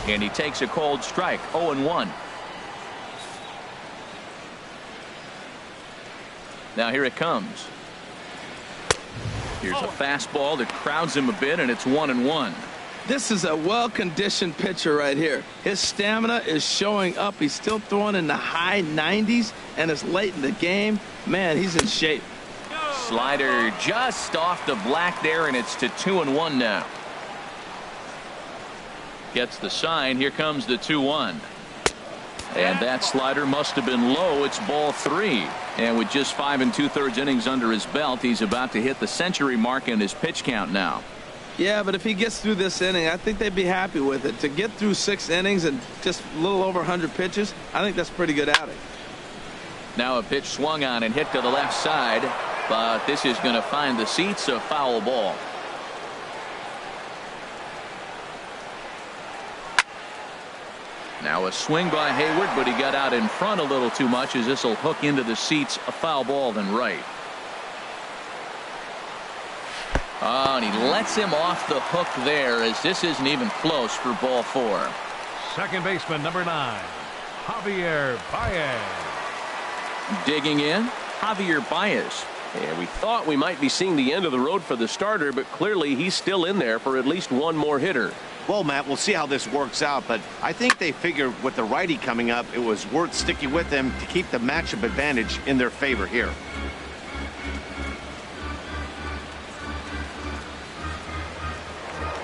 And he takes a cold strike. 0-1. Now here it comes. Here's a fastball that crowds him a bit, and it's 1-1. This is a well-conditioned pitcher right here. His stamina is showing up. He's still throwing in the high 90s, and it's late in the game. Man, he's in shape. Slider just off the black there, and it's to 2-1 now. Gets the sign. Here comes the 2-1. And that slider must have been low. It's ball 3. And with just 5 2/3 innings under his belt, he's about to hit the century mark in his pitch count now. Yeah, but if he gets through this inning, I think they'd be happy with it. To get through 6 innings and just a little over 100 pitches, I think that's pretty good outing. Now a pitch swung on and hit to the left side, but this is going to find the seats. A foul ball. Now a swing by Heyward, but he got out in front a little too much, as this will hook into the seats. A foul ball then right. Oh, and he lets him off the hook there, as this isn't even close for ball 4. Second baseman, number 9, Javier Baez. Digging in, Javier Baez. And we thought we might be seeing the end of the road for the starter, but clearly he's still in there for at least one more hitter. Well, Matt, we'll see how this works out, but I think they figured with the righty coming up, it was worth sticking with him to keep the matchup advantage in their favor here.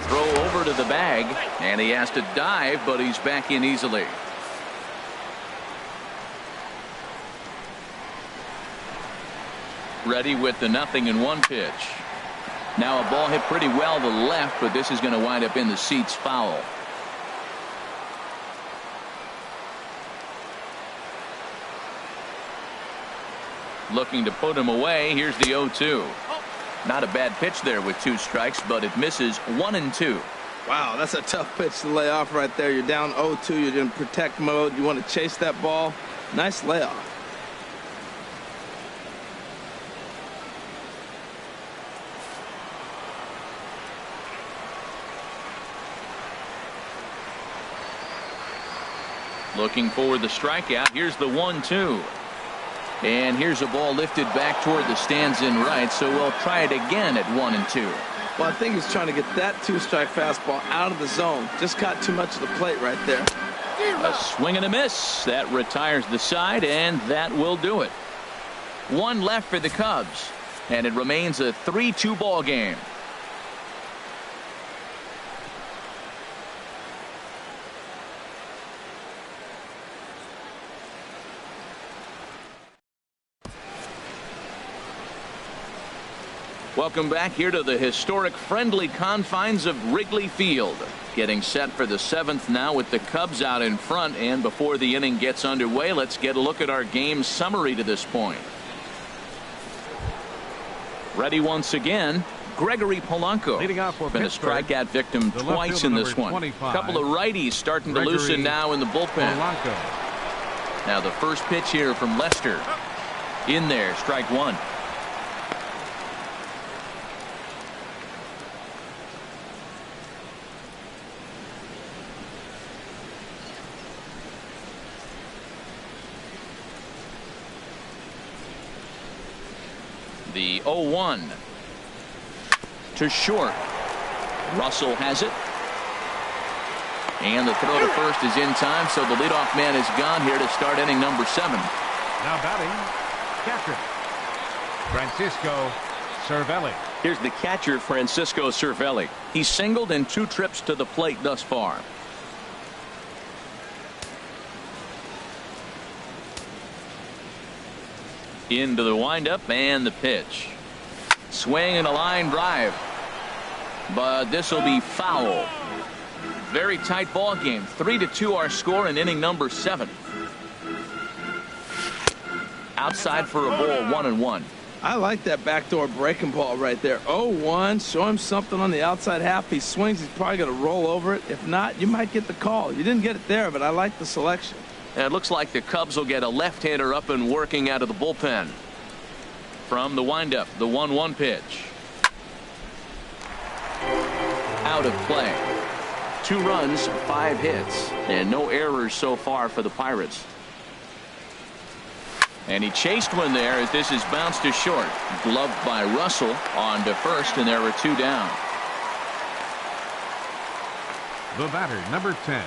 Throw over to the bag, and he has to dive, but he's back in easily. Ready with the 0-1 pitch. Now a ball hit pretty well to the left, but this is going to wind up in the seats foul. Looking to put him away. Here's the 0-2. Not a bad pitch there with 2 strikes, but it misses 1-2. Wow, that's a tough pitch to lay off right there. You're down 0-2. You're in protect mode. You want to chase that ball. Nice layoff. Looking for the strikeout. Here's the 1-2. And here's a ball lifted back toward the stands in right, so we'll try it again at 1-2. Well, I think he's trying to get that 2-strike fastball out of the zone. Just caught too much of the plate right there. A swing and a miss. That retires the side, and that will do it. 1 left for the Cubs, and it remains a 3-2 ball game. Welcome back here to the historic friendly confines of Wrigley Field. Getting set for the 7th now with the Cubs out in front, and before the inning gets underway, let's get a look at our game summary to this point. Ready once again, Gregory Polanco. Leading off for been a strikeout victim twice in this one. 25, couple of righties starting to loosen now in the bullpen. Polanco. Now the first pitch here from Lester. In there, strike 1. The 0-1 to short. Russell has it, and the throw to first is in time, so the leadoff man is gone here to start inning number 7. Now batting, catcher Francisco Cervelli. Here's the catcher, Francisco Cervelli. He's singled in 2 trips to the plate thus far. Into the windup and the pitch. Swing and a line drive. But this will be foul. Very tight ball game. 3-2 our score in inning number 7. Outside for a ball, 1-1. I like that backdoor breaking ball right there. 0-1. Show him something on the outside half. He swings, he's probably going to roll over it. If not, you might get the call. You didn't get it there, but I like the selection. And it looks like the Cubs will get a left-hander up and working out of the bullpen. From the windup, the 1-1 pitch. Out of play. 2 runs, 5 hits, and no errors so far for the Pirates. And he chased one there as this is bounced to short. Gloved by Russell on to first, and there are 2 down. The batter, number 10,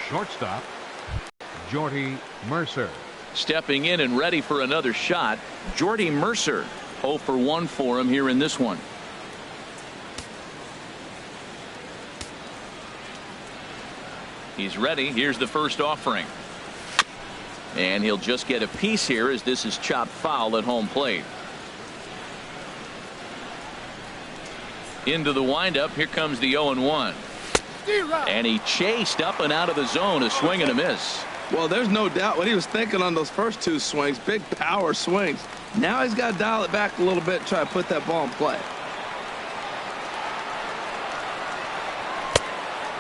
shortstop, Jordy Mercer. Stepping in and ready for another shot, Jordy Mercer. 0 for 1 for him here in this one. He's ready. Here's the first offering. And he'll just get a piece here as this is chopped foul at home plate. Into the windup. Here comes the 0-1. And he chased up and out of the zone. A swing and a miss. Well, there's no doubt what he was thinking on those first 2 swings. Big power swings. Now he's got to dial it back a little bit and try to put that ball in play.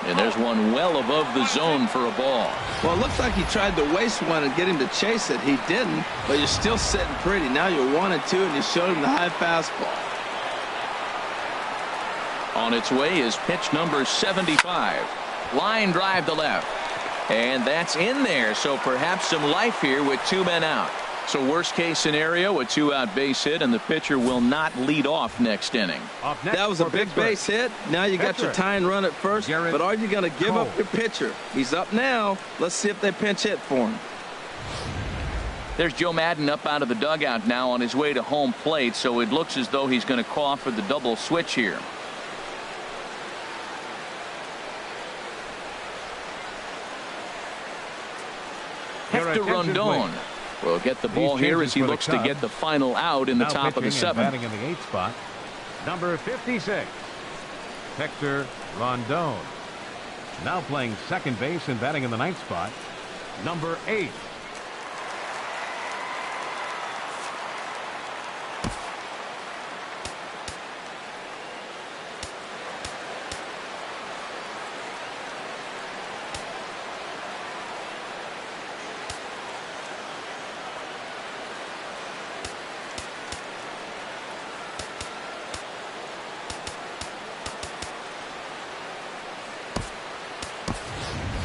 And there's one well above the zone for a ball. Well, it looks like he tried to waste one and get him to chase it. He didn't, but you're still sitting pretty. Now you're 1-2, and you showed him the high fastball. On its way is pitch number 75. Line drive to left. And that's in there, so perhaps some life here with 2 men out. So worst case scenario, a 2-out base hit, and the pitcher will not lead off next inning. That was a big base hit. Now you got your tying run at first, but are you going to give up your pitcher? He's up now. Let's see if they pinch hit for him. There's Joe Madden up out of the dugout now on his way to home plate, so it looks as though he's going to call for the double switch here. Hector Rondon will get the ball here as he looks to get the final out in the top of the 7th. Batting in the 8th spot, number 56, Hector Rondon. Now playing second base and batting in the 9th spot, number 8.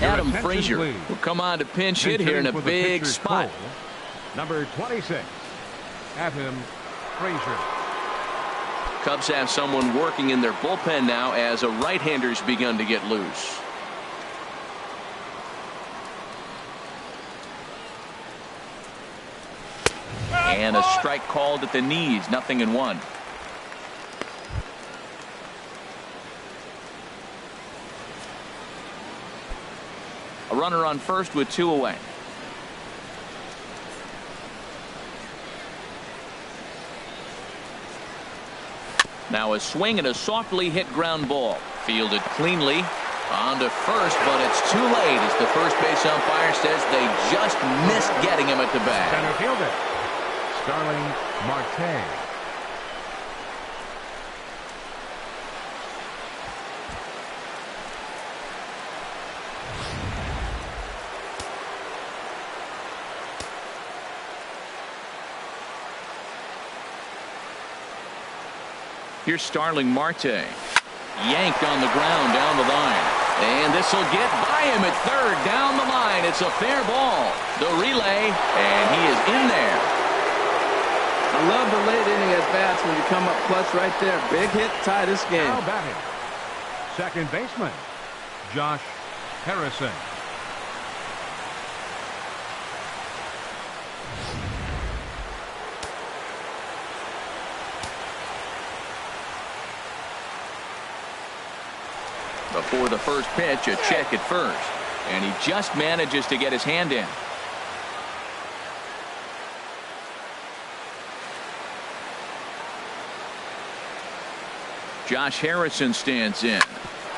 Adam Frazier will come on to pinch hit here in a big spot. Number 26, Adam Frazier. Cubs have someone working in their bullpen now as a right-hander's begun to get loose. And a strike called at the knees. 0-1. A runner on first with 2 away. Now a swing and a softly hit ground ball. Fielded cleanly on to first, but it's too late as the first base umpire says they just missed getting him at the bag. Center fielder, Starling Marte. Here's Starling Marte. Yanked on the ground down the line. And this will get by him at third down the line. It's a fair ball. The relay, and he is in there. I love the late inning at bats when you come up clutch right there. Big hit, tie this game. Now batting, second baseman, Josh Harrison. Before the first pitch, a check at first. And he just manages to get his hand in. Josh Harrison stands in.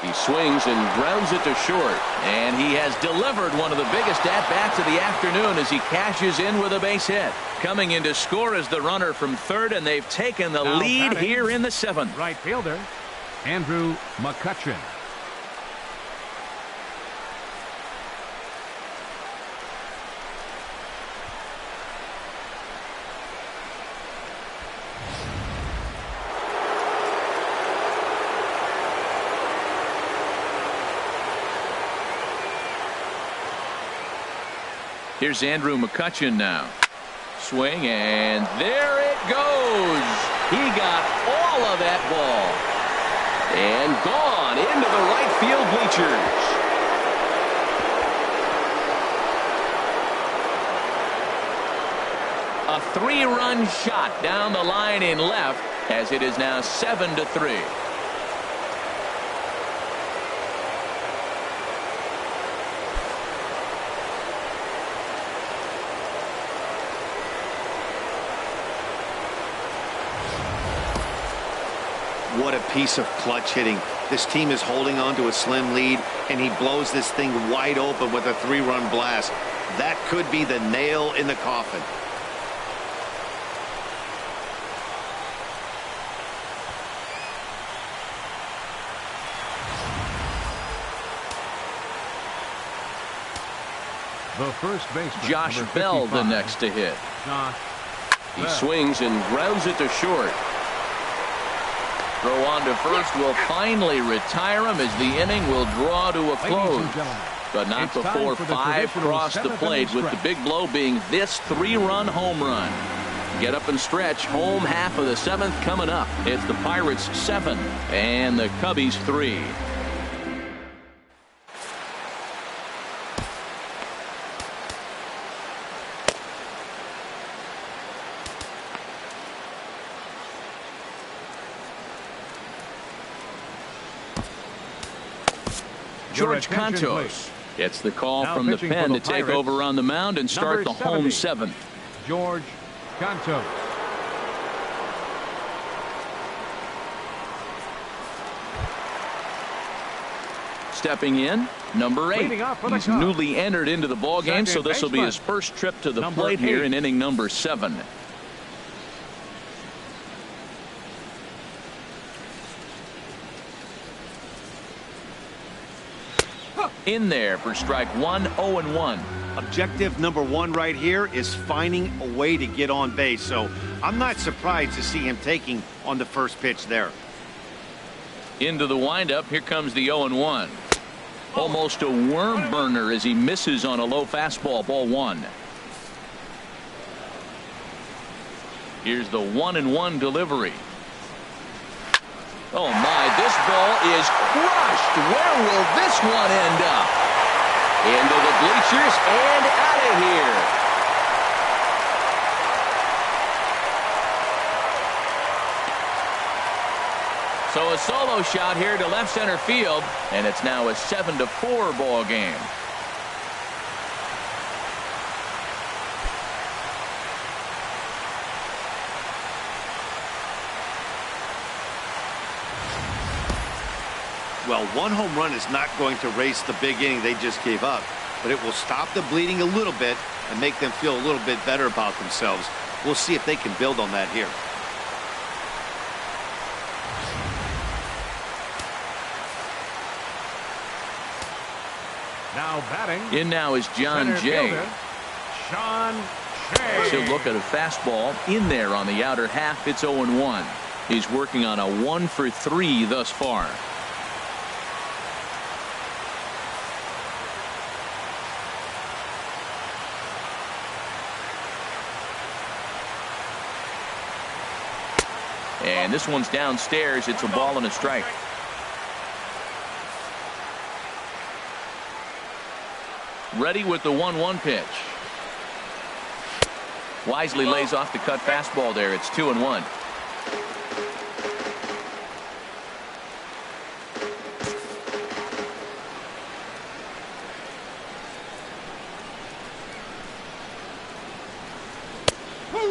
He swings and grounds it to short, and he has delivered one of the biggest at-bats of the afternoon as he cashes in with a base hit. Coming in to score is the runner from third, and they've taken the lead here in the seventh. Right fielder, Andrew Mccutchen. Here's Andrew Mccutchen now. Swing, and there it goes. He got all of that ball. And gone into the right field bleachers. A 3-run shot down the line in left as it is now 7-3. What a piece of clutch hitting. This team is holding on to a slim lead, and he blows this thing wide open with a 3-run blast. That could be the nail in the coffin. The first baseman, Josh Bell, the next to hit. He swings and grounds it to short. Throw on to first will finally retire him as the inning will draw to a close. But not before 5 cross the plate, with the big blow being this 3-run home run. Get up and stretch. Home half of the 7th coming up. It's the Pirates 7 and the Cubbies 3. George Contos gets the call from the pen to take over on the mound and start the home 7th. George Contos. Stepping in, number 8. He's newly entered into the ball game, so this will be his first trip to the plate here in inning number 7. In there for strike 1, 0-1. Objective number 1 right here is finding a way to get on base. So I'm not surprised to see him taking on the first pitch there. Into the windup. Here comes the 0-1. Almost a worm burner as he misses on a low fastball. Ball 1. Here's the 1-1 delivery. Oh my, this ball is crushed. Where will this one end up? Into the bleachers and out of here. So a solo shot here to left center field, and it's now a 7-4 ball game. Well, 1 home run is not going to erase the big inning they just gave up, but it will stop the bleeding a little bit and make them feel a little bit better about themselves. We'll see if they can build on that here. Now batting. In now is John Jay. Sean Shea. He'll look at a fastball in there on the outer half. It's 0-1. He's working on a 1-for-3 thus far. And this one's downstairs. It's a ball and a strike. Ready with the 1-1 pitch. Wisely lays off the cut fastball there. It's 2-1.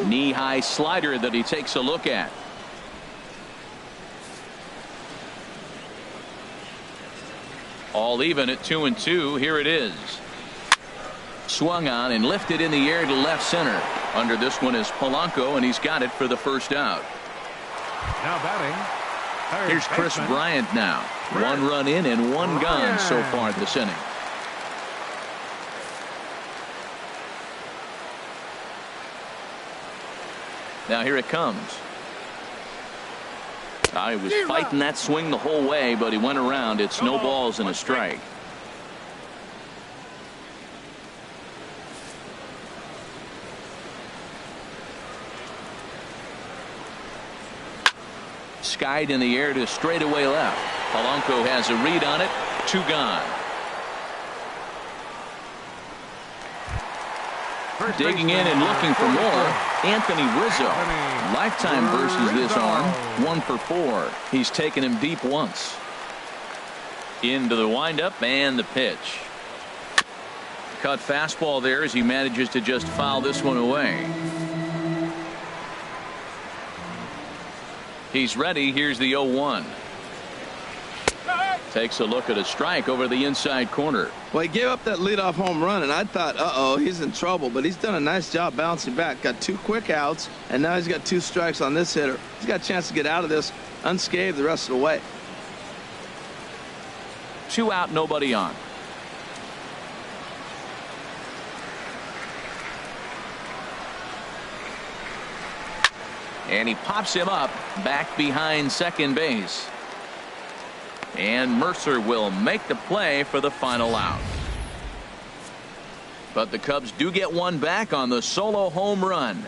Knee-high slider that he takes a look at. All even at 2-2. Here it is. Swung on and lifted in the air to left center. Under this one is Polanco, and he's got it for the first out. Now batting. Here's Chris Bryant now. 1 run in and 1 gone so far this inning. Now here it comes. He was fighting that swing the whole way, but he went around. It's no balls and a strike. Skied in the air to straightaway left. Polanco has a read on it. 2 gone. Digging in and looking for more. Anthony Rizzo. Lifetime versus this arm. 1 for 4. He's taken him deep once. Into the windup and the pitch. Cut fastball there as he manages to just foul this one away. He's ready. Here's the 0-1. Takes a look at a strike over the inside corner. Well, he gave up that leadoff home run, and I thought, uh-oh, he's in trouble. But he's done a nice job bouncing back. Got 2 quick outs, and now he's got 2 strikes on this hitter. He's got a chance to get out of this unscathed the rest of the way. 2 out, nobody on. And he pops him up back behind second base. And Mercer will make the play for the final out. But the Cubs do get 1 back on the solo home run.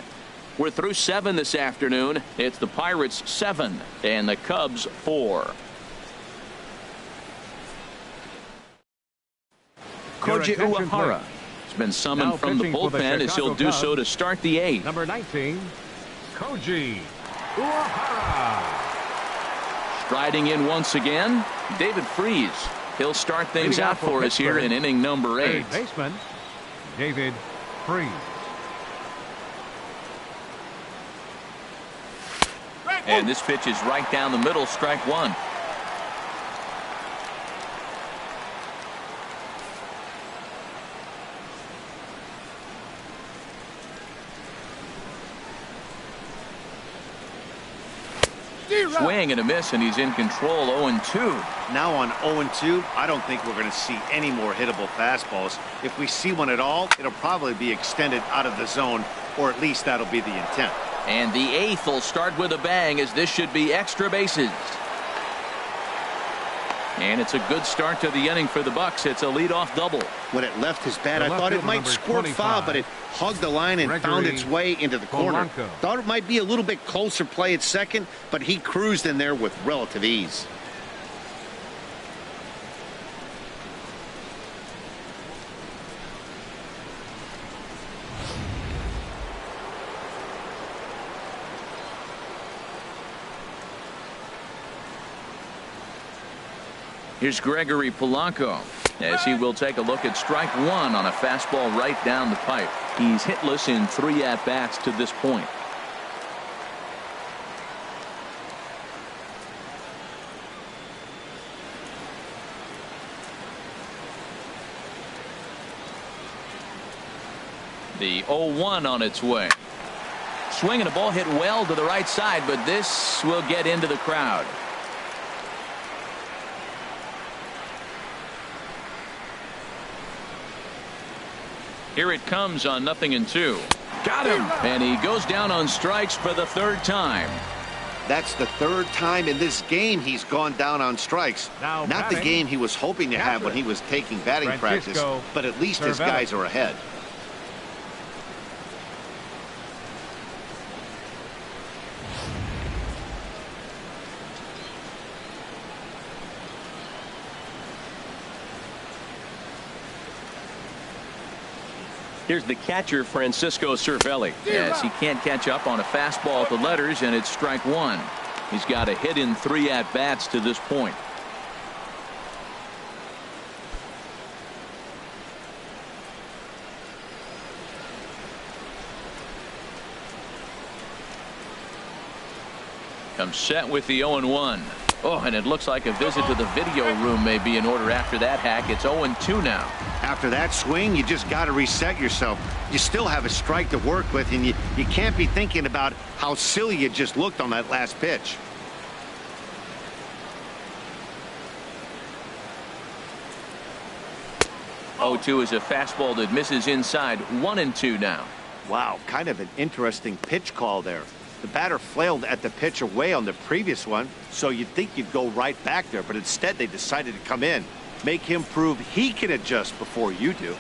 We're through 7 this afternoon. It's the Pirates 7 and the Cubs 4. Koji Uehara has been summoned from the bullpen as he'll do so to start the 8th. Number 19, Koji Uehara. Striding in once again, David Freese. He'll start things out for us here in inning number 8. Third baseman, David Freese. And this pitch is right down the middle, strike 1. Swing and a miss, and he's in control. 0-2. Now on 0-2, I don't think we're going to see any more hittable fastballs. If we see one at all, it'll probably be extended out of the zone, or at least that'll be the intent. And the 8th will start with a bang, as this should be extra bases. And it's a good start to the inning for the Bucks. It's a leadoff double. When it left his bat, I thought it might squirt foul, but it hugged the line and found its way into the corner. Thought it might be a little bit closer play at second, but he cruised in there with relative ease. Here's Gregory Polanco as he will take a look at strike 1 on a fastball right down the pipe. He's hitless in 3 at-bats to this point. The 0-1 on its way. Swinging a ball hit well to the right side, but this will get into the crowd. Here it comes on 0-2. Got him. And he goes down on strikes for the 3rd time. That's the 3rd time in this game he's gone down on strikes. Not the game he was hoping to have when he was taking batting practice, but at least his guys are ahead. Here's the catcher, Francisco Cervelli, as he can't catch up on a fastball at the letters, and it's strike 1. He's got a hit in 3 at-bats to this point. Comes set with the 0-1. Oh, and it looks like a visit to the video room may be in order after that hack. It's 0-2 now. After that swing, you just got to reset yourself. You still have a strike to work with, and you can't be thinking about how silly you just looked on that last pitch. Oh, 2 is a fastball that misses inside. 1-2 now. Wow, kind of an interesting pitch call there. The batter flailed at the pitch away on the previous one, so you'd think you'd go right back there, but instead they decided to come in. Make him prove he can adjust before you do.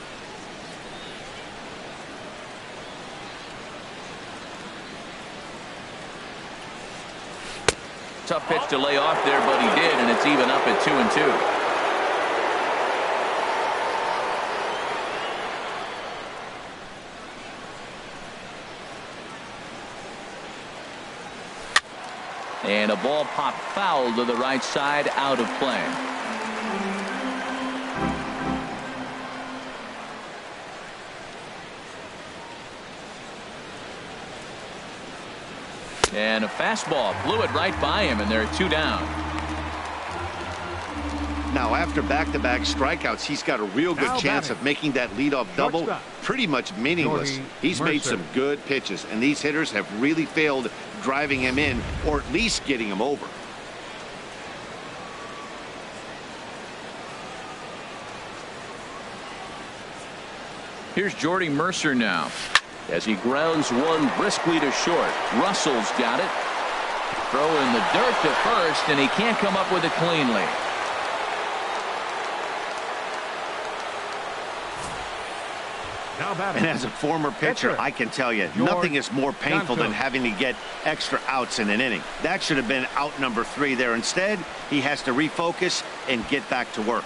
Tough pitch to lay off there, but he did, and it's even up at 2-2. And a ball popped foul to the right side, out of play. And a fastball blew it right by him, and they're 2 down. Now, after back-to-back strikeouts, he's got a real good chance of making that leadoff double pretty much meaningless. He's made some good pitches, and these hitters have really failed driving him in, or at least getting him over. Here's Jordy Mercer now, as he grounds one briskly to short. Russell's got it. Throw in the dirt to first, and he can't come up with it cleanly. And as a former pitcher, I can tell you, nothing is more painful than having to get extra outs in an inning. That should have been out number 3 there. Instead, he has to refocus and get back to work.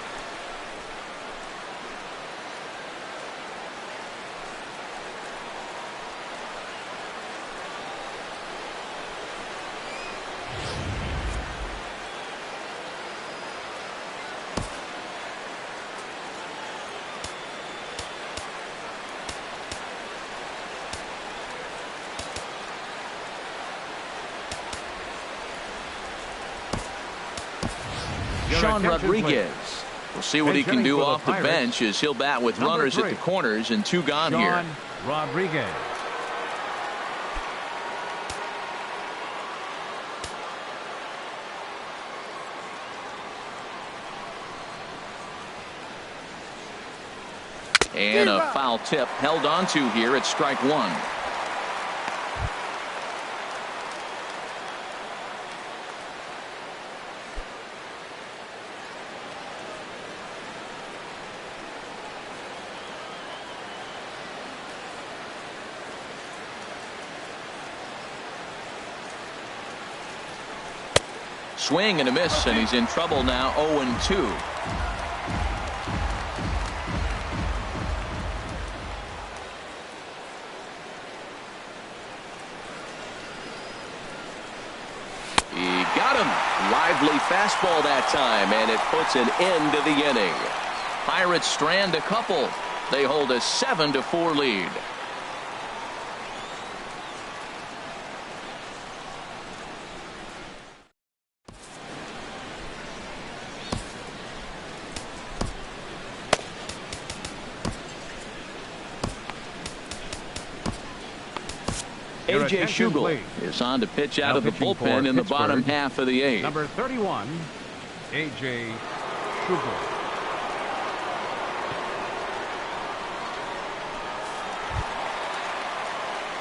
Sean Rodriguez. We'll see what he can do off the bench as he'll bat with runners at the corners and 2 gone here. Rodriguez. And a foul tip held on to here at strike 1. Swing and a miss, and he's in trouble now. 0-2. He got him. Lively fastball that time, and it puts an end to the inning. Pirates strand a couple. They hold a 7-4 lead. A.J. Schugel is on to pitch out of the bullpen in the bottom half of the 8th. Number 31, A.J. Schugel.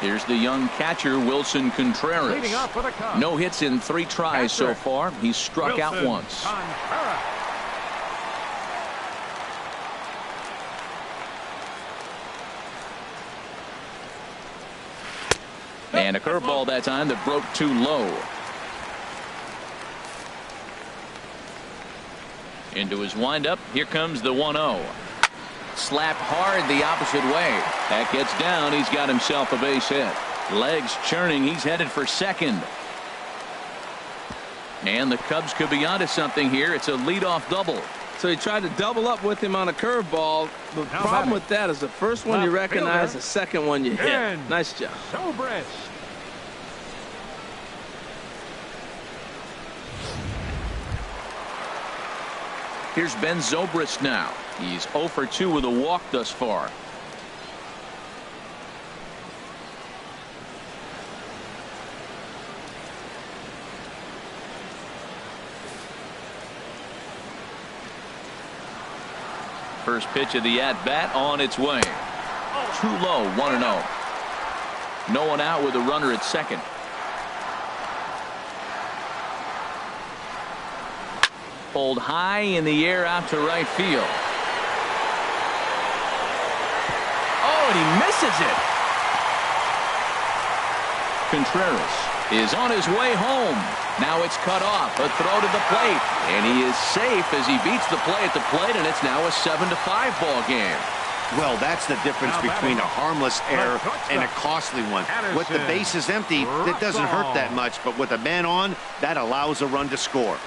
Here's the young catcher, Wilson Contreras. No hits in 3 tries so far. He's struck out once. Contreras. And a curveball that time that broke too low. Into his windup. Here comes the 1-0. Slapped hard the opposite way. That gets down. He's got himself a base hit. Legs churning. He's headed for second. And the Cubs could be onto something here. It's a leadoff double. So he tried to double up with him on a curveball. The problem with that is the first one you recognize, the second one you hit. Nice job. Here's Ben Zobrist now. He's 0 for 2 with a walk thus far. First pitch of the at-bat on its way. Too low, 1-0. No one out with a runner at second. Pulled high in the air out to right field. Oh, and he misses it. Contreras is on his way home. Now it's cut off. A throw to the plate. And he is safe as he beats the play at the plate, and it's now a 7-5 ball game. Well, that's the difference between a harmless error and a costly one. With the bases empty, it doesn't hurt that much, but with a man on, that allows a run to score.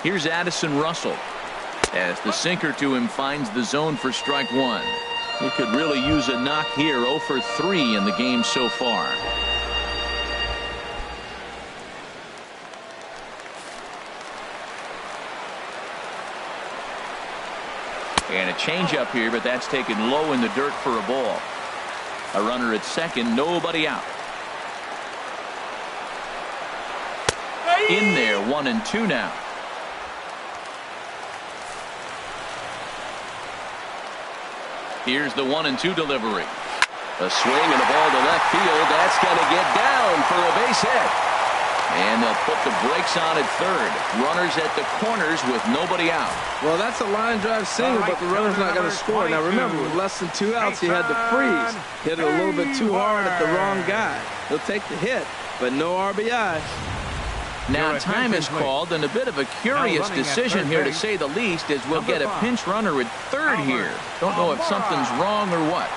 Here's Addison Russell as the sinker to him finds the zone for strike one. He could really use a knock here. 0 for 3 in the game so far. And a changeup here, but that's taken low in the dirt for a ball. A runner at second, nobody out. In there, 1-2 now. Here's the 1-2 delivery. A swing and a ball to left field. That's going to get down for a base hit. And they'll put the brakes on at third. Runners at the corners with nobody out. Well, that's a line drive single, but the runner's not going to score. Now, remember, with less than 2 outs, he had to freeze. Hit it a little bit too hard at the wrong guy. He'll take the hit, but no RBI. Now time is called, and a bit of a curious decision here to say the least, as we'll get a pinch runner at third here. Don't know if something's wrong or what.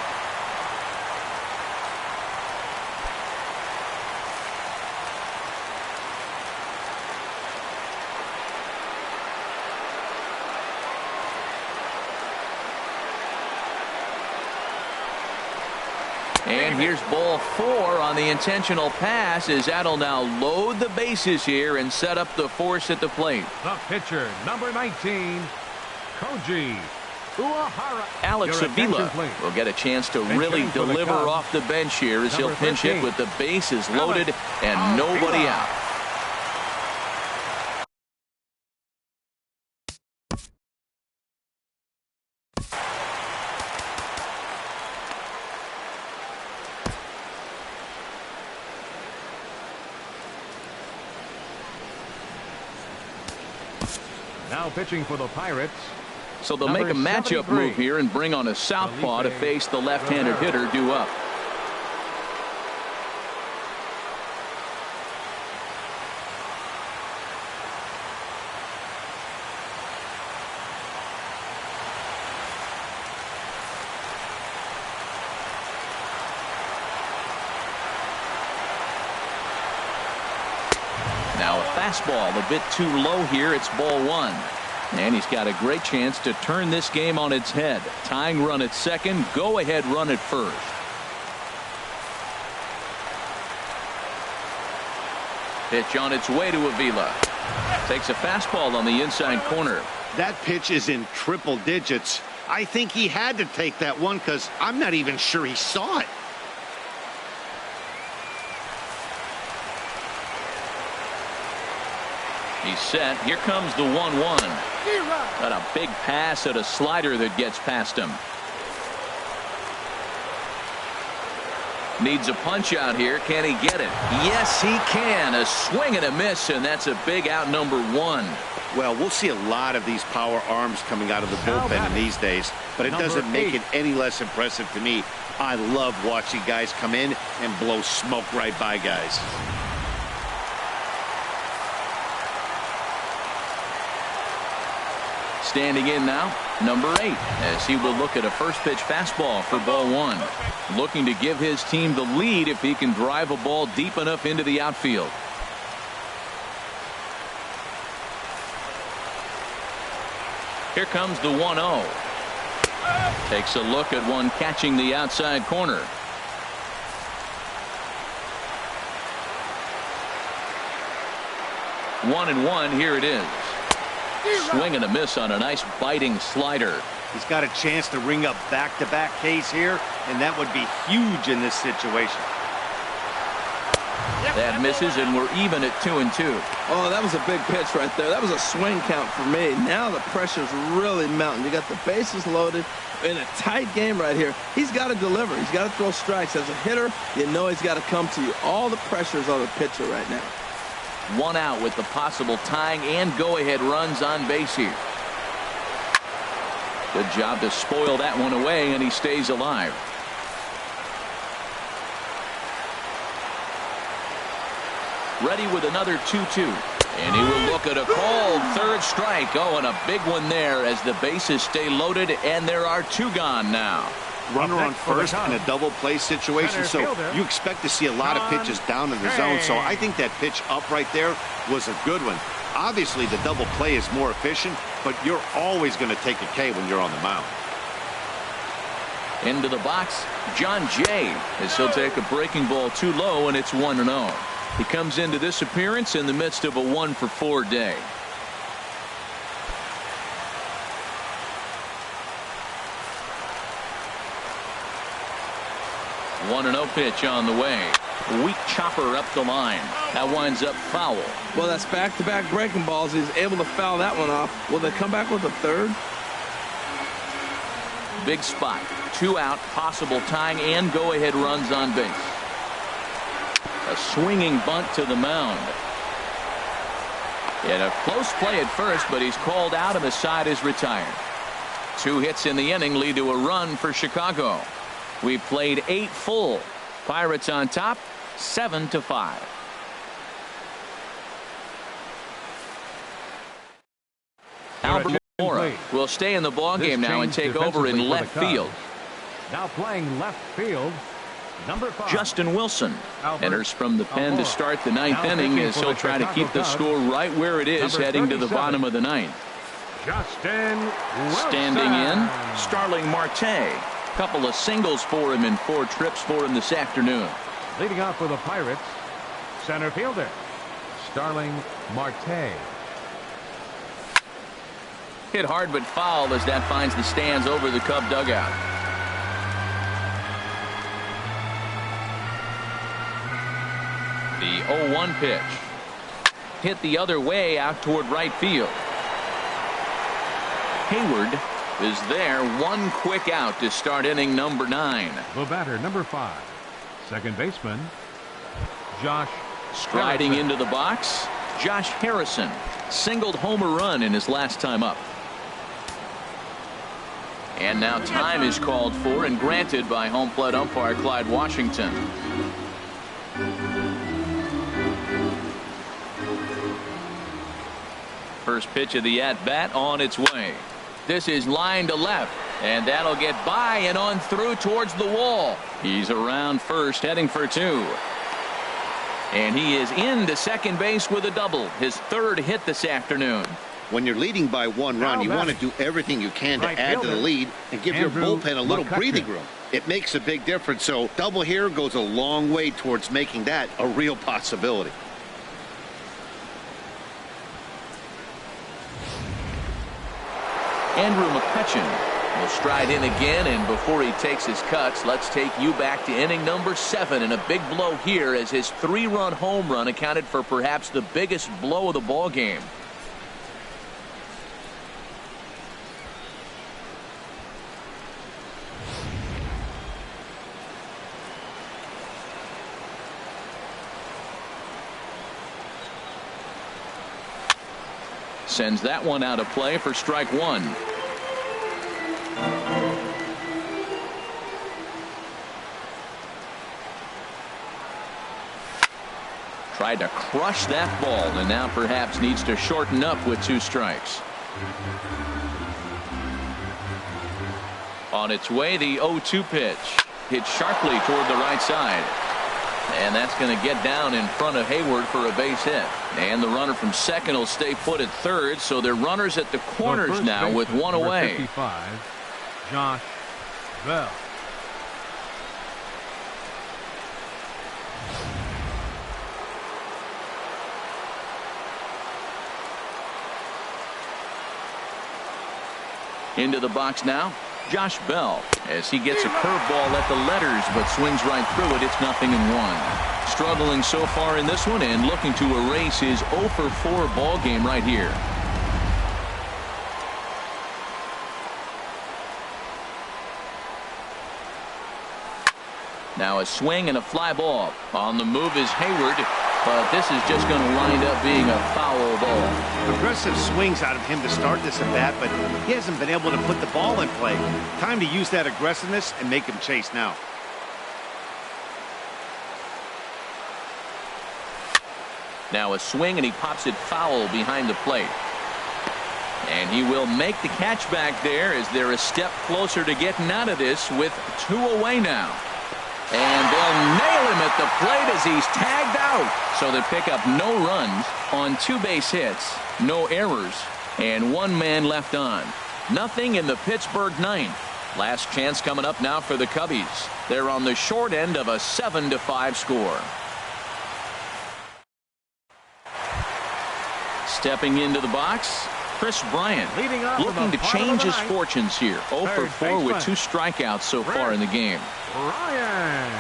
And here's ball 4 on the intentional pass, as that'll now load the bases here and set up the force at the plate. The pitcher, number 19, Koji Uehara. Alex Avila will get a chance to really deliver off the bench here as he'll pinch hit with the bases loaded and nobody out. Now pitching for the Pirates. So they'll make a matchup move here and bring on a southpaw to face the left-handed hitter due up. Now a fastball a bit too low here. It's ball 1. And he's got a great chance to turn this game on its head. Tying run at second, go ahead run at first. Pitch on its way to Avila. Takes a fastball on the inside corner. That pitch is in triple digits. I think he had to take that one because I'm not even sure he saw it. He's set. Here comes the 1-1. Got a big pass at a slider that gets past him. Needs a punch out here. Can he get it? Yes, he can. A swing and a miss, and that's a big out, number 1. Well, we'll see a lot of these power arms coming out of the bullpen in these days, but it doesn't make it any less impressive to me. I love watching guys come in and blow smoke right by guys. Standing in now, number 8, as he will look at a first pitch fastball for ball 1. Looking to give his team the lead if he can drive a ball deep enough into the outfield. Here comes the 1-0. Takes a look at one catching the outside corner. 1-1. Here it is. Swing and a miss on a nice biting slider. He's got a chance to ring up back-to-back Ks here, and that would be huge in this situation. That misses, and we're even at 2-2. Oh, that was a big pitch right there. That was a swing count for me. Now the pressure's really mounting. You got the bases loaded in a tight game right here. He's got to deliver. He's got to throw strikes. As a hitter, you know he's got to come to you. All the pressure's on the pitcher right now. One out with the possible tying and go-ahead runs on base here. Good job to spoil that one away, and he stays alive. Ready with another 2-2. And he will look at a called third strike. Oh, and a big one there as the bases stay loaded, and there are 2 gone now. Runner on first in a double play situation, so you expect to see a lot of pitches down in the zone. So I think that pitch up right there was a good one. Obviously, the double play is more efficient, but you're always going to take a K when you're on the mound. Into the box, John Jay, as he'll take a breaking ball too low, and it's 1-0. He comes into this appearance in the midst of a 1-for-4 day. One 1-0 pitch on the way. Weak chopper up the line. That winds up foul. Well, that's back-to-back breaking balls. He's able to foul that one off. Will they come back with a third? Big spot. 2 out, possible tying and go-ahead runs on base. A swinging bunt to the mound. And a close play at first, but he's called out and the side is retired. 2 hits in the inning lead to a run for Chicago. We've played 8 full. Pirates on top, 7-5. Albert Mora will stay in the ballgame now and take over in left field. Now playing left field, number 5. Justin Wilson enters from the pen to start the 9th inning as he'll try to keep the score right where it is heading to the bottom of the 9th. Justin Wilson. Standing in, Starling Marte. Couple of singles for him in 4 trips for him this afternoon. Leading off for the Pirates, center fielder Starling Marte. Hit hard but foul as that finds the stands over the Cub dugout. The 0-1 pitch. Hit the other way out toward right field. Heyward is there. 1 quick out to start inning number 9. The batter, number 5, second baseman Josh. Striding into the box, Josh Harrison singled home a run in his last time up. And now time is called for and granted by home plate umpire Clyde Washington. First pitch of the at-bat on its way. This is line to left, and that'll get by and on through towards the wall. He's around first, heading for 2. And he is into second base with a double, his 3rd hit this afternoon. When you're leading by 1 run, you want to do everything you can to add to the lead and give your bullpen a little breathing room. It makes a big difference, so double here goes a long way towards making that a real possibility. Andrew Mccutchen will stride in again, and before he takes his cuts, let's take you back to inning number 7, and a big blow here as his 3-run home run accounted for perhaps the biggest blow of the ball game. Sends that one out of play for strike 1. Tried to crush that ball and now perhaps needs to shorten up with 2 strikes. On its way, the 0-2 pitch hit sharply toward the right side. And that's going to get down in front of Heyward for a base hit. And the runner from second will stay put at third, so they're runners at the corners now with 1 away. 55, Josh Bell. Into the box now, Josh Bell, as he gets a curveball at the letters but swings right through it. It's 0-1. Struggling so far in this one and looking to erase his 0 for 4 ball game right here. Now a swing and a fly ball. On the move is Heyward, but this is just going to wind up being a foul ball. Aggressive swings out of him to start this at bat, but he hasn't been able to put the ball in play. Time to use that aggressiveness and make him chase now. Now a swing and he pops it foul behind the plate. And he will make the catch back there as they're a step closer to getting out of this with 2 away now. And they'll nail him at the plate as he's tagged out. So they pick up no runs on 2 base hits, no errors, and 1 man left on. Nothing in the Pittsburgh 9th. Last chance coming up now for the Cubbies. They're on the short end of a 7-5 score. Stepping into the box, Chris Bryant, looking to change his fortunes here. 0 for 4 with 2 strikeouts so far in the game. Ryan.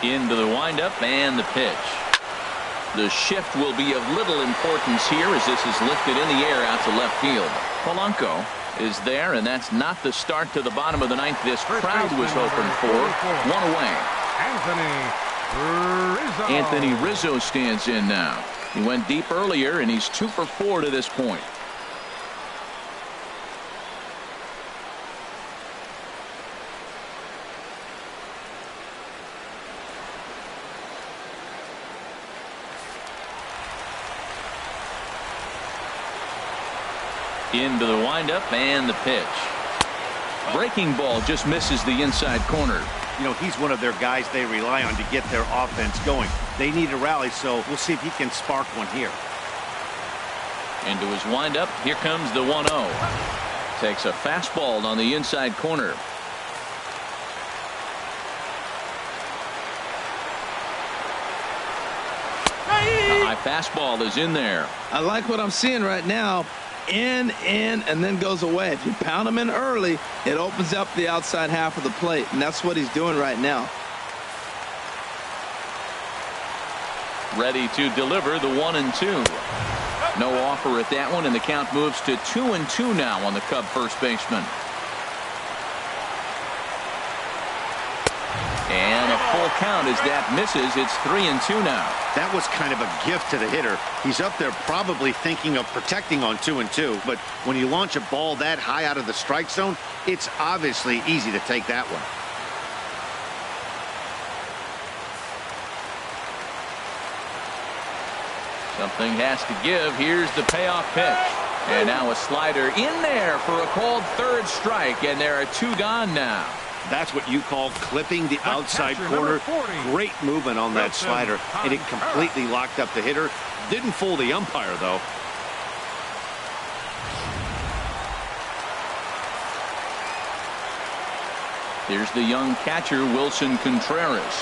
Into the windup and the pitch. The shift will be of little importance here as this is lifted in the air out to left field. Polanco is there, and that's not the start to the bottom of the 9th this crowd was hoping for. 1 away. Anthony Rizzo stands in now. He went deep earlier, and he's 2 for 4 to this point. Into the windup and the pitch. Breaking ball just misses the inside corner. You know, he's one of their guys they rely on to get their offense going. They need a rally, so we'll see if he can spark one here. Into his windup. Here comes the 1-0. Takes a fastball on the inside corner. A high fastball is in there. I like what I'm seeing right now. In, and then goes away. If you pound him in early, it opens up the outside half of the plate, and that's what he's doing right now. Ready to deliver the 1-2. No offer at that one, and the count moves to 2-2 now on the Cub first baseman. And a full count as that misses. It's 3-2 now. That was kind of a gift to the hitter. He's up there probably thinking of protecting on 2-2, but when you launch a ball that high out of the strike zone, it's obviously easy to take that one. Something has to give. Here's the payoff pitch. And now a slider in there for a called 3rd strike, and there are 2 gone now. That's what you call clipping the outside corner. Great movement on that slider, and it completely locked up the hitter. Didn't fool the umpire, though. Here's the young catcher, Wilson Contreras.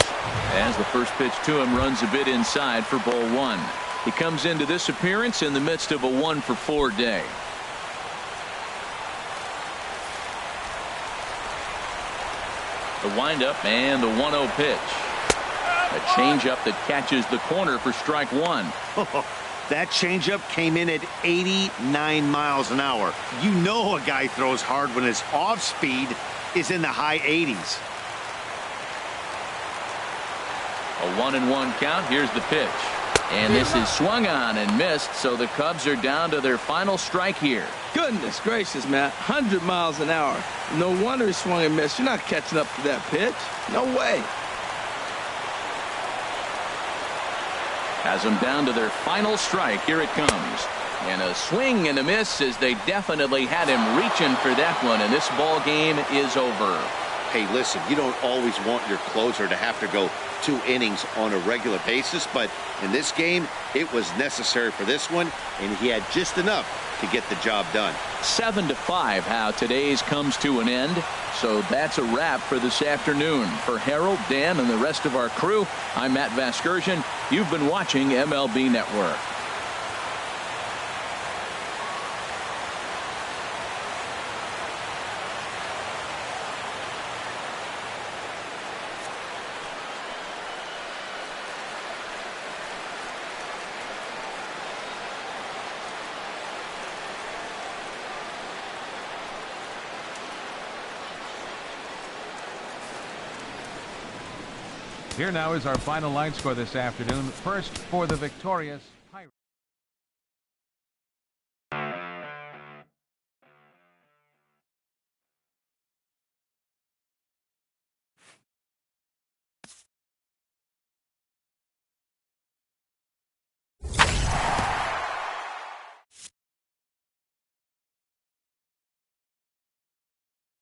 As the first pitch to him runs a bit inside for ball 1. He comes into this appearance in the midst of a 1 for 4 day. The windup and the 1-0 pitch. A changeup that catches the corner for strike 1. That changeup came in at 89 miles an hour. You know a guy throws hard when his off speed is in the high 80s. A 1-1 count. Here's the pitch. And this is swung on and missed, so the Cubs are down to their final strike here. Goodness gracious, Matt. 100 miles an hour. No wonder he swung and missed. You're not catching up to that pitch. No way. Has them down to their final strike. Here it comes. And a swing and a miss as they definitely had him reaching for that one, and this ball game is over. Hey, listen, you don't always want your closer to have to go 2 innings on a regular basis, but in this game, it was necessary for this one, and he had just enough to get the job done. 7-5 how today's comes to an end. So that's a wrap for this afternoon. For Harold, Dan, and the rest of our crew, I'm Matt Vasgersian. You've been watching MLB Network. Here now is our final line score this afternoon. First for the victorious